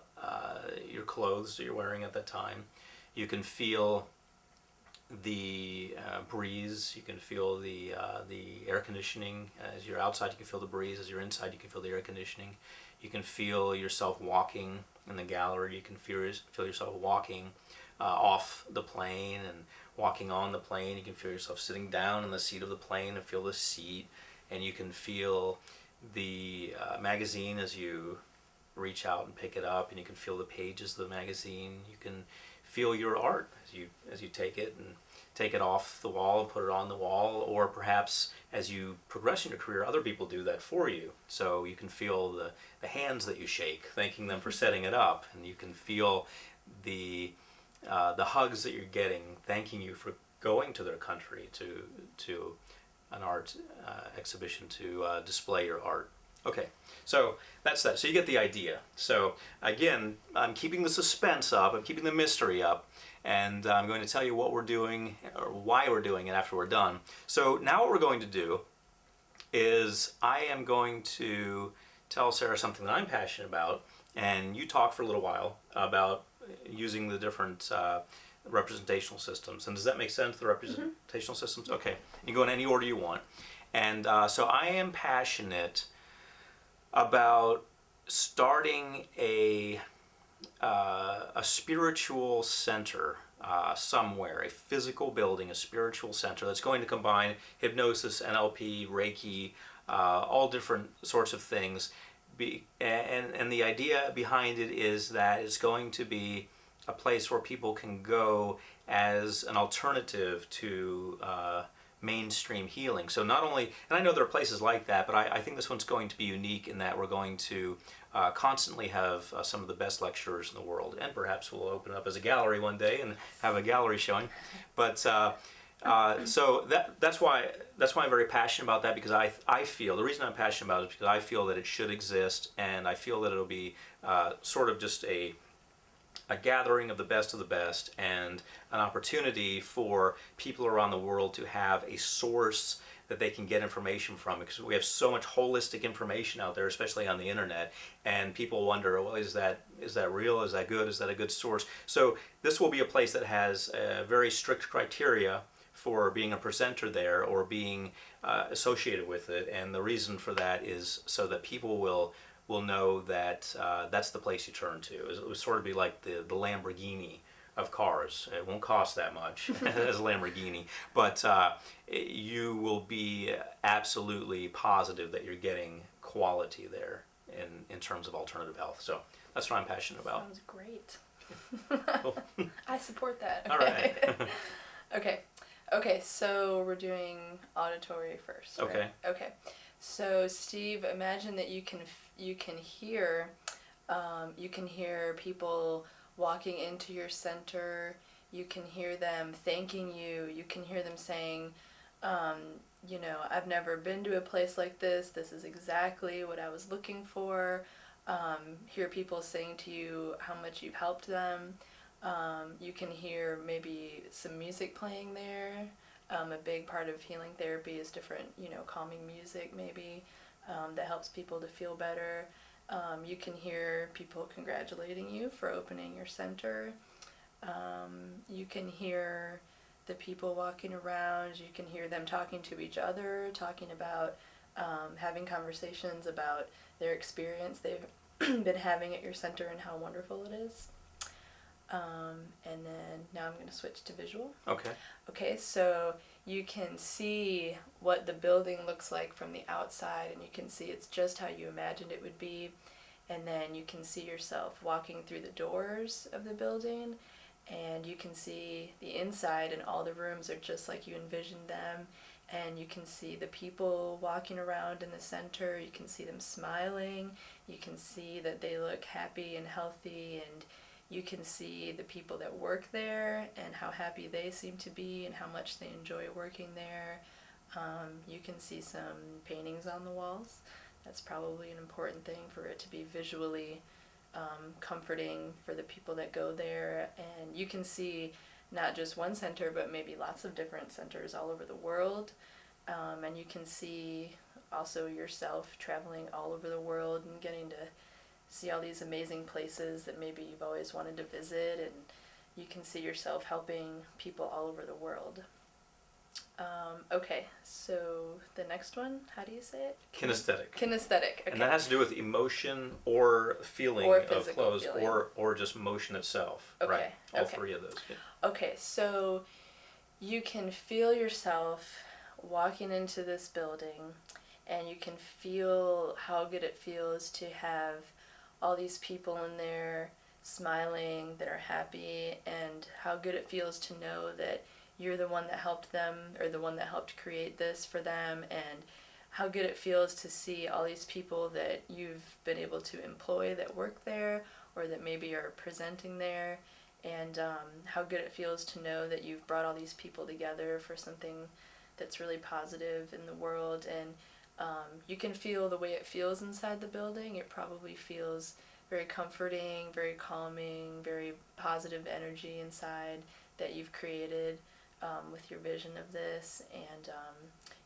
your clothes that you're wearing at that time. You can feel the breeze. You can feel the air conditioning. As you're outside, you can feel the breeze. As you're inside, you can feel the air conditioning. You can feel yourself walking in the gallery. You can feel yourself walking off the plane and walking on the plane. You can feel yourself sitting down in the seat of the plane and feel the seat. And you can feel the magazine as you reach out and pick it up, and you can feel the pages of the magazine. You can feel your art as you take it and take it off the wall and put it on the wall, or perhaps as you progress in your career, other people do that for you. So you can feel the hands that you shake, thanking them for setting it up, and you can feel the hugs that you're getting, thanking you for going to their country to an art exhibition to display your art. Okay, so that's that. So you get the idea. So again, I'm keeping the suspense up, I'm keeping the mystery up, and I'm going to tell you what we're doing or why we're doing it after we're done. So now what we're going to do is I am going to tell Sarah something that I'm passionate about, and you talk for a little while about using the different representational systems. And does that make sense, the representational systems? Okay, you go in any order you want. And so I am passionate about starting a spiritual center somewhere, a physical building, a spiritual center that's going to combine hypnosis, NLP, Reiki, all different sorts of things. And the idea behind it is that it's going to be a place where people can go as an alternative to mainstream healing. So not only, and I know there are places like that, but I think this one's going to be unique in that we're going to constantly have some of the best lecturers in the world, and perhaps we'll open up as a gallery one day and have a gallery showing. But so that's why I'm very passionate about that, because I feel, the reason I'm passionate about it is because I feel that it should exist, and I feel that it'll be sort of just a gathering of the best and an opportunity for people around the world to have a source that they can get information from, because we have so much holistic information out there, especially on the internet, and people wonder, well, is that real? Is that good? Is that a good source? So this will be a place that has very strict criteria for being a presenter there or being associated with it, and the reason for that is so that people will know that that's the place you turn to. It would sort of be like the Lamborghini of cars. It won't cost that much as a Lamborghini, but you will be absolutely positive that you're getting quality there in terms of alternative health. So that's what I'm passionate about. Sounds great. Cool. I support that. Okay. All right. Okay, so we're doing auditory first. Right? Okay. Okay. So Steve, imagine that you can hear people walking into your center. You can hear them thanking you. You can hear them saying, I've never been to a place like this. This is exactly what I was looking for. Hear people saying to you how much you've helped them. You can hear maybe some music playing there. A big part of healing therapy is different, calming music maybe that helps people to feel better. You can hear people congratulating you for opening your center. You can hear the people walking around. You can hear them talking to each other, talking about having conversations about their experience they've been having at your center and how wonderful it is. And then now I'm going to switch to visual. Okay. Okay, so you can see what the building looks like from the outside, and you can see it's just how you imagined it would be. And then you can see yourself walking through the doors of the building, and you can see the inside, and all the rooms are just like you envisioned them. And you can see the people walking around in the center. You can see them smiling. You can see that they look happy and healthy, and you can see the people that work there and how happy they seem to be and how much they enjoy working there. You can see some paintings on the walls. That's probably an important thing for it to be visually comforting for the people that go there. And you can see not just one center, but maybe lots of different centers all over the world. And you can see also yourself traveling all over the world and getting to see all these amazing places that maybe you've always wanted to visit, and you can see yourself helping people all over the world. Okay, so the next one, how do you say it? Kinesthetic. Kinesthetic, okay. And that has to do with emotion or feeling Or of physical clothes feeling. or just motion itself. Okay, Right. All okay. three of those. Yeah. Okay, so you can feel yourself walking into this building, and you can feel how good it feels to have all these people in there smiling that are happy, and how good it feels to know that you're the one that helped them or the one that helped create this for them, and how good it feels to see all these people that you've been able to employ that work there or that maybe are presenting there, and how good it feels to know that you've brought all these people together for something that's really positive in the world, and you can feel the way it feels inside the building. It probably feels very comforting, very calming, very positive energy inside that you've created with your vision of this. And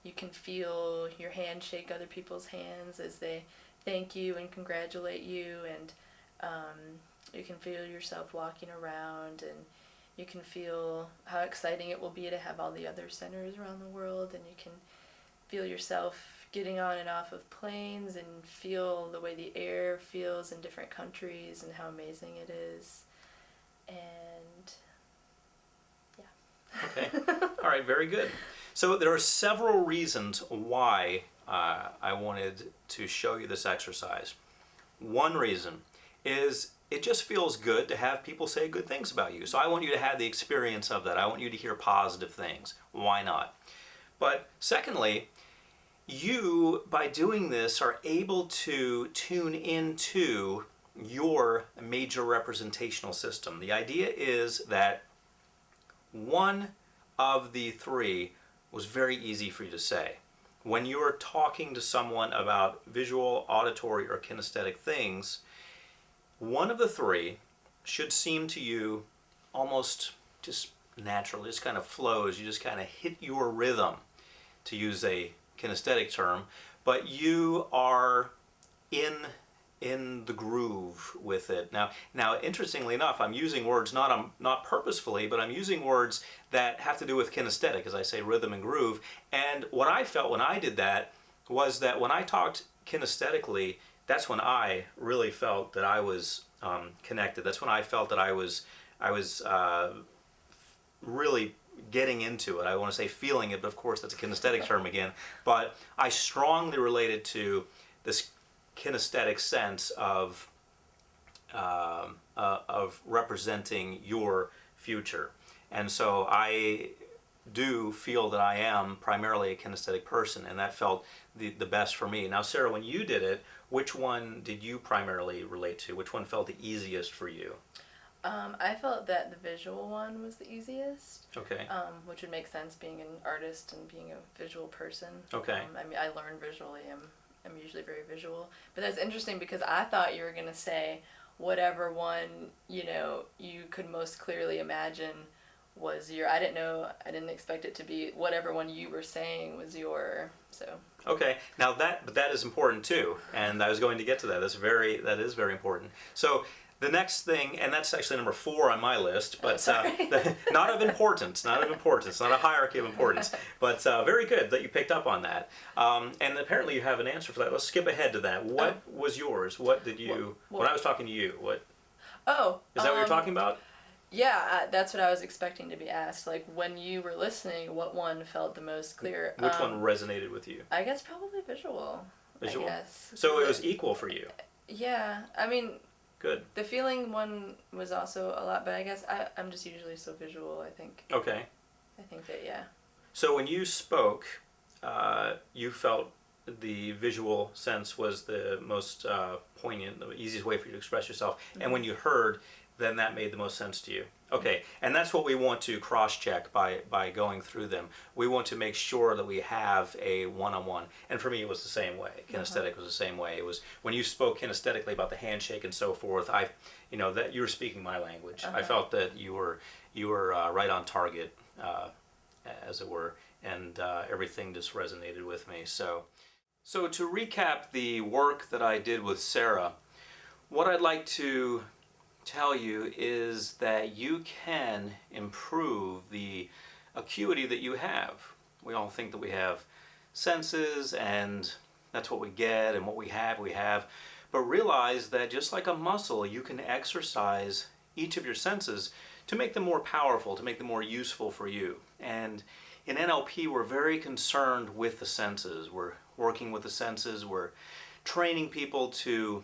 you can feel your hand shake other people's hands as they thank you and congratulate you, and you can feel yourself walking around, and you can feel how exciting it will be to have all the other centers around the world, and you can feel yourself getting on and off of planes and feel the way the air feels in different countries and how amazing it is. And yeah. Okay. All right, very good. So there are several reasons why I wanted to show you this exercise. One reason is it just feels good to have people say good things about you. So I want you to have the experience of that. I want you to hear positive things. Why not? But secondly, you, by doing this, are able to tune into your major representational system. The idea is that one of the three was very easy for you to say. When you are talking to someone about visual, auditory, or kinesthetic things, one of the three should seem to you almost just natural. It just kind of flows. You just kind of hit your rhythm, to use a kinesthetic term, but you are in the groove with it. Now, interestingly enough, I'm using words not purposefully, but I'm using words that have to do with kinesthetic, as I say, rhythm and groove. And what I felt when I did that was that when I talked kinesthetically, that's when I really felt that I was connected. That's when I felt that I was really getting into it. I want to say feeling it, but of course that's a kinesthetic term again. But I strongly related to this kinesthetic sense of representing your future. And so I do feel that I am primarily a kinesthetic person, and that felt the best for me. Now, Sarah, when you did it, which one did you primarily relate to? Which one felt the easiest for you? I felt that the visual one was the easiest. Okay. Which would make sense, being an artist and being a visual person. Okay. I mean, I learn visually. I'm usually very visual. But that's interesting because I thought you were going to say whatever one, you could most clearly imagine was your... I didn't expect it to be whatever one you were saying was your... So. Okay. Now that is important too, and I was going to get to that. That is very important. So the next thing, and that's actually number 4 on my list, but not of importance, not a hierarchy of importance, but very good that you picked up on that. And apparently you have an answer for that. Let's skip ahead to that. What was yours? What did you, when I was talking to you, what? Oh. Is that what you're talking about? Yeah, that's what I was expecting to be asked. Like, when you were listening, what one felt the most clear? Which one resonated with you? I guess probably visual. Visual? I guess. So it was equal for you? Yeah, I mean... Good. The feeling one was also a lot, but I guess I'm just usually so visual, I think. Okay. I think that, yeah. So when you spoke, you felt the visual sense was the most poignant, the easiest way for you to express yourself. Mm-hmm. And when you heard, then that made the most sense to you. Okay, and that's what we want to cross-check by going through them. We want to make sure that we have a one-on-one. And for me, it was the same way. Kinesthetic was the same way. It was when you spoke kinesthetically about the handshake and so forth. That you were speaking my language. I felt that you were right on target, as it were, and everything just resonated with me. So to recap the work that I did with Sarah, what I'd like to tell you is that you can improve the acuity that you have. We all think that we have senses and that's what we get, and what we have. But realize that just like a muscle, you can exercise each of your senses to make them more powerful, to make them more useful for you. And in NLP, we're very concerned with the senses. We're working with the senses. We're training people to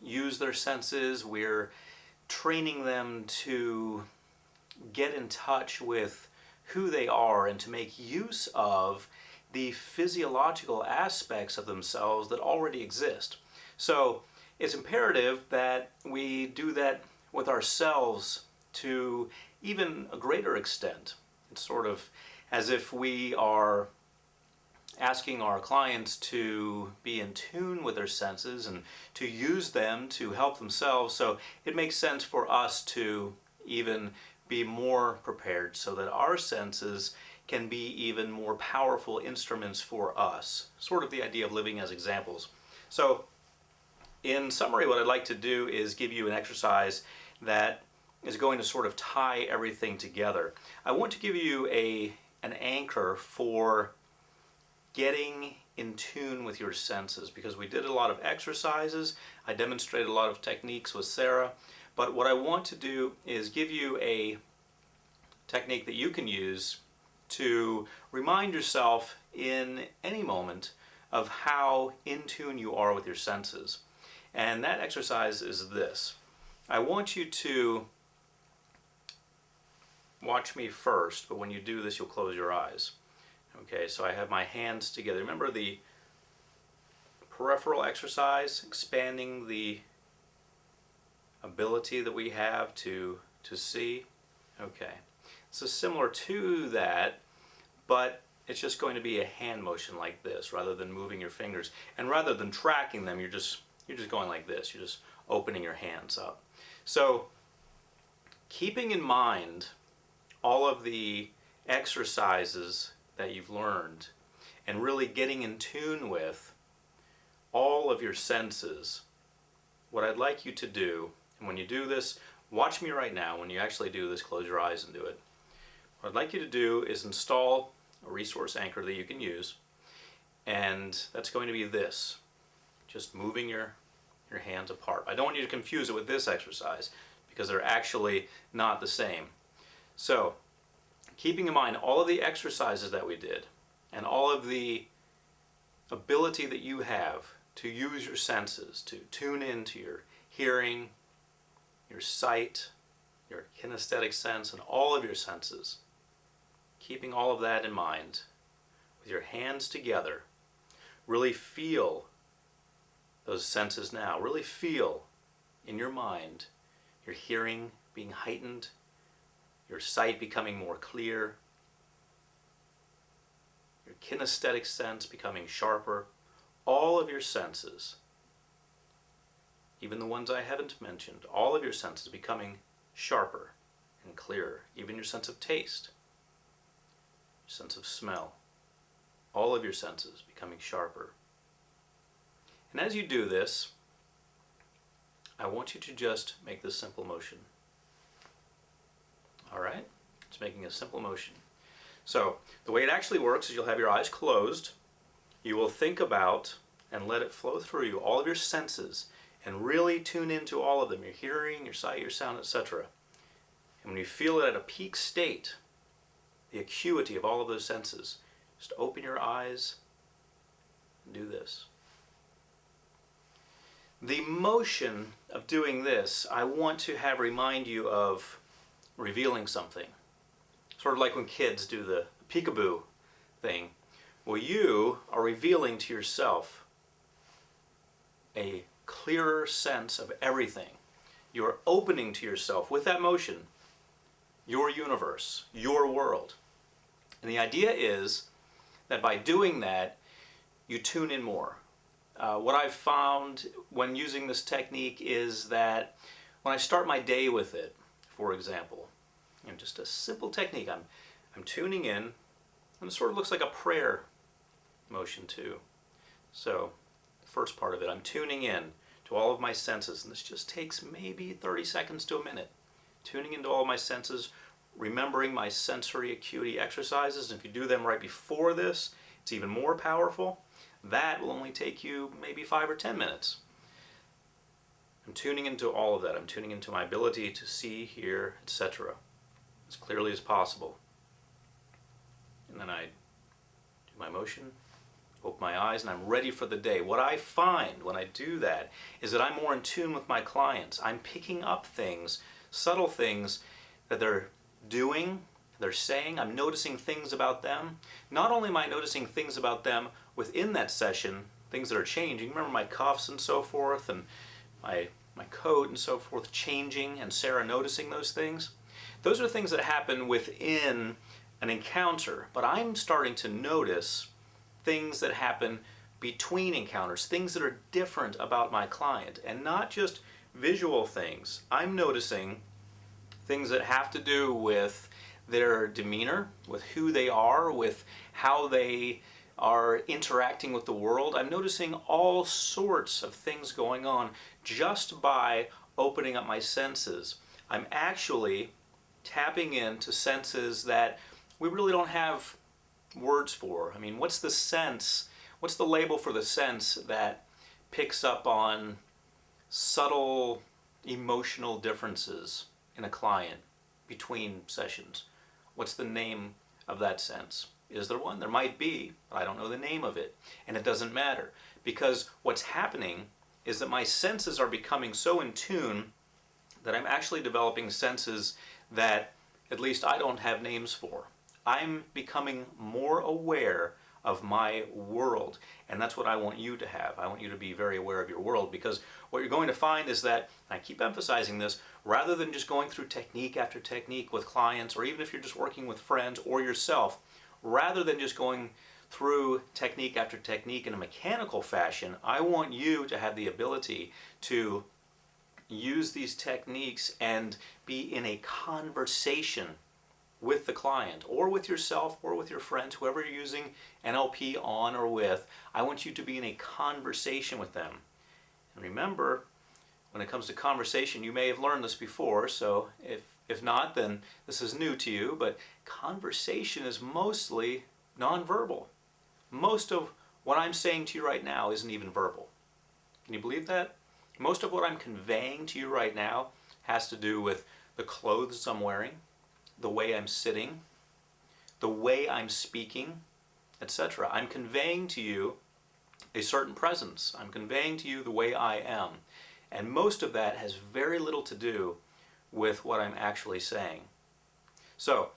use their senses. We're training them to get in touch with who they are and to make use of the physiological aspects of themselves that already exist. So it's imperative that we do that with ourselves to even a greater extent. It's sort of as if we are asking our clients to be in tune with their senses and to use them to help themselves. So it makes sense for us to even be more prepared so that our senses can be even more powerful instruments for us. Sort of the idea of living as examples. So in summary, what I'd like to do is give you an exercise that is going to sort of tie everything together. I want to give you an anchor for getting in tune with your senses, because we did a lot of exercises. I demonstrated a lot of techniques with Sarah, but what I want to do is give you a technique that you can use to remind yourself in any moment of how in tune you are with your senses. And that exercise is this. I want you to watch me first, but when you do this, you'll close your eyes. Okay, so I have my hands together. Remember the peripheral exercise, expanding the ability that we have to see? Okay, so similar to that, but it's just going to be a hand motion like this rather than moving your fingers. And rather than tracking them, you're just going like this. You're just opening your hands up. So keeping in mind all of the exercises that you've learned and really getting in tune with all of your senses, what I'd like you to do, and when you do this, watch me right now. When you actually do this, close your eyes and do it. What I'd like you to do is install a resource anchor that you can use, and that's going to be this, just moving your hands apart. I don't want you to confuse it with this exercise because they're actually not the same. So keeping in mind all of the exercises that we did and all of the ability that you have to use your senses, to tune into your hearing, your sight, your kinesthetic sense, and all of your senses, keeping all of that in mind, with your hands together, really feel those senses now. Really feel in your mind your hearing being heightened, your sight becoming more clear, your kinesthetic sense becoming sharper, all of your senses, even the ones I haven't mentioned, all of your senses becoming sharper and clearer, even your sense of taste, your sense of smell, all of your senses becoming sharper. And as you do this, I want you to just make this simple motion. All right? It's making a simple motion. So the way it actually works is you'll have your eyes closed. You will think about and let it flow through you, all of your senses, and really tune into all of them, your hearing, your sight, your sound, etc. And when you feel it at a peak state, the acuity of all of those senses, just open your eyes and do this. The motion of doing this, I want to have remind you of revealing something. Sort of like when kids do the peekaboo thing. Well, you are revealing to yourself a clearer sense of everything. You're opening to yourself with that motion your universe, your world. And the idea is that by doing that, you tune in more. What I've found when using this technique is that when I start my day with it, for example, just a simple technique, I'm tuning in, and it sort of looks like a prayer motion too. So the first part of it, I'm tuning in to all of my senses, and this just takes maybe 30 seconds to a minute. Tuning into all of my senses, remembering my sensory acuity exercises, and if you do them right before this, it's even more powerful. That will only take you maybe 5 or 10 minutes. I'm tuning into all of that. I'm tuning into my ability to see, hear, etc. as clearly as possible. And then I do my motion, open my eyes, and I'm ready for the day. What I find when I do that is that I'm more in tune with my clients. I'm picking up things, subtle things that they're doing, they're saying. I'm noticing things about them. Not only am I noticing things about them within that session, things that are changing. Remember my cuffs and so forth, and my coat and so forth changing, and Sarah noticing those things? Those are things that happen within an encounter, but I'm starting to notice things that happen between encounters, things that are different about my client, and not just visual things. I'm noticing things that have to do with their demeanor, with who they are, with how they are interacting with the world. I'm noticing all sorts of things going on just by opening up my senses. I'm actually tapping into senses that we really don't have words for. I mean, what's the sense, what's the label for the sense that picks up on subtle emotional differences in a client between sessions? What's the name of that sense? Is there one? There might be, but I don't know the name of it. And it doesn't matter, because what's happening is that my senses are becoming so in tune that I'm actually developing senses that at least I don't have names for. I'm becoming more aware of my world, and that's what I want you to have. I want you to be very aware of your world, because what you're going to find is that, and I keep emphasizing this, rather than just going through technique after technique with clients, or even if you're just working with friends or yourself, rather than just going through technique after technique in a mechanical fashion, I want you to have the ability to use these techniques and be in a conversation with the client, or with yourself, or with your friends, whoever you're using NLP on or with. I want you to be in a conversation with them. And remember, when it comes to conversation, you may have learned this before, so if not, then this is new to you, but conversation is mostly nonverbal. Most of what I'm saying to you right now isn't even verbal. Can you believe that? Most of what I'm conveying to you right now has to do with the clothes I'm wearing, the way I'm sitting, the way I'm speaking, etc. I'm conveying to you a certain presence. I'm conveying to you the way I am. And most of that has very little to do with what I'm actually saying. So,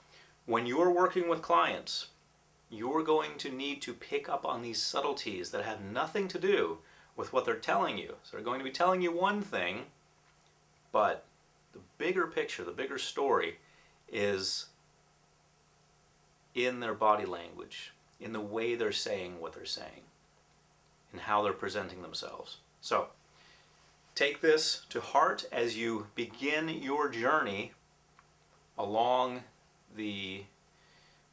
when you're working with clients, you're going to need to pick up on these subtleties that have nothing to do with what they're telling you. So they're going to be telling you one thing, but the bigger picture, the bigger story is in their body language, in the way they're saying what they're saying, and how they're presenting themselves. So, take this to heart as you begin your journey along the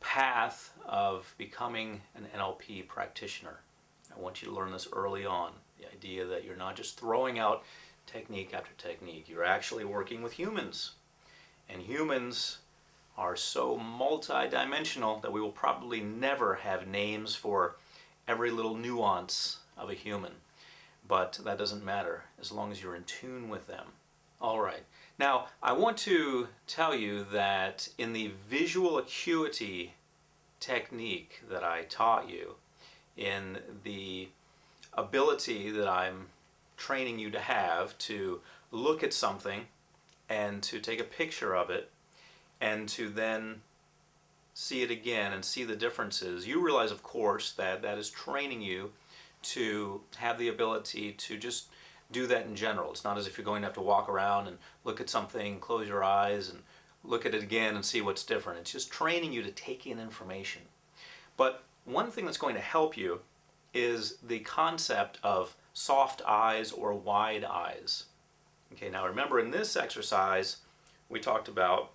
path of becoming an NLP practitioner. I want you to learn this early on, the idea that you're not just throwing out technique after technique. You're actually working with humans. And humans are so multi-dimensional that we will probably never have names for every little nuance of a human. But that doesn't matter as long as you're in tune with them. All right. Now, I want to tell you that in the visual acuity technique that I taught you, in the ability that I'm training you to have to look at something and to take a picture of it and to then see it again and see the differences, you realize, of course, that that is training you to have the ability to just do that in general. It's not as if you're going to have to walk around and look at something, close your eyes, and look at it again and see what's different. It's just training you to take in information. But one thing that's going to help you is the concept of soft eyes or wide eyes. Okay, now remember, in this exercise, we talked about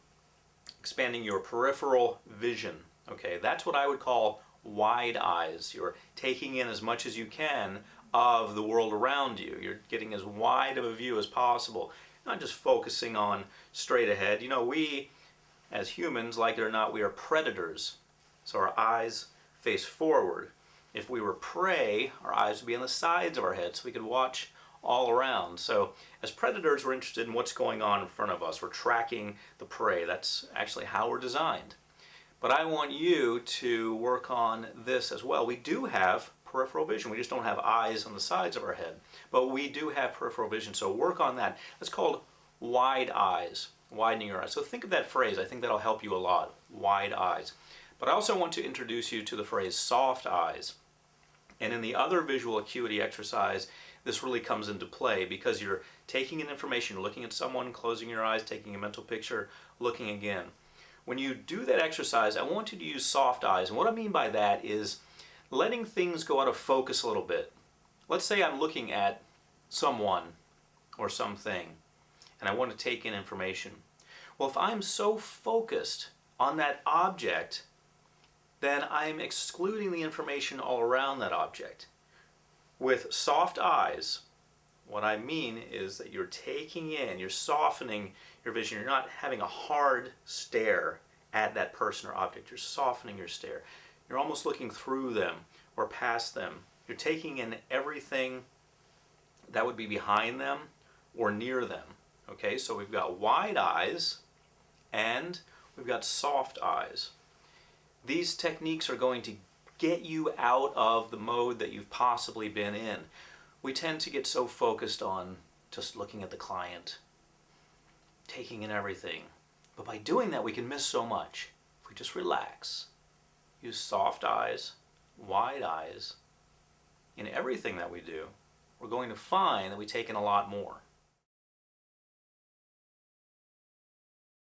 expanding your peripheral vision. Okay, that's what I would call wide eyes. You're taking in as much as you can of the world around you. You're getting as wide of a view as possible, not just focusing on straight ahead. You know, we as humans, like it or not, we are predators. So our eyes face forward. If we were prey, our eyes would be on the sides of our head so we could watch all around. So as predators, we're interested in what's going on in front of us. We're tracking the prey. That's actually how we're designed. But I want you to work on this as well. We do have peripheral vision. We just don't have eyes on the sides of our head. But we do have peripheral vision, so work on that. That's called wide eyes, widening your eyes. So think of that phrase. I think that'll help you a lot, wide eyes. But I also want to introduce you to the phrase soft eyes. And in the other visual acuity exercise, this really comes into play because you're taking in information, looking at someone, closing your eyes, taking a mental picture, looking again. When you do that exercise, I want you to use soft eyes. And what I mean by that is letting things go out of focus a little bit. Let's say I'm looking at someone or something and I want to take in information. Well, if I'm so focused on that object, then I'm excluding the information all around that object. With soft eyes, what I mean is that you're taking in, you're softening your vision. You're not having a hard stare at that person or object. You're softening your stare. You're almost looking through them or past them. You're taking in everything that would be behind them or near them. Okay, so we've got wide eyes and we've got soft eyes. These techniques are going to get you out of the mode that you've possibly been in. We tend to get so focused on just looking at the client, taking in everything. But by doing that, we can miss so much. If we just relax, use soft eyes, wide eyes, in everything that we do, we're going to find that we take in a lot more.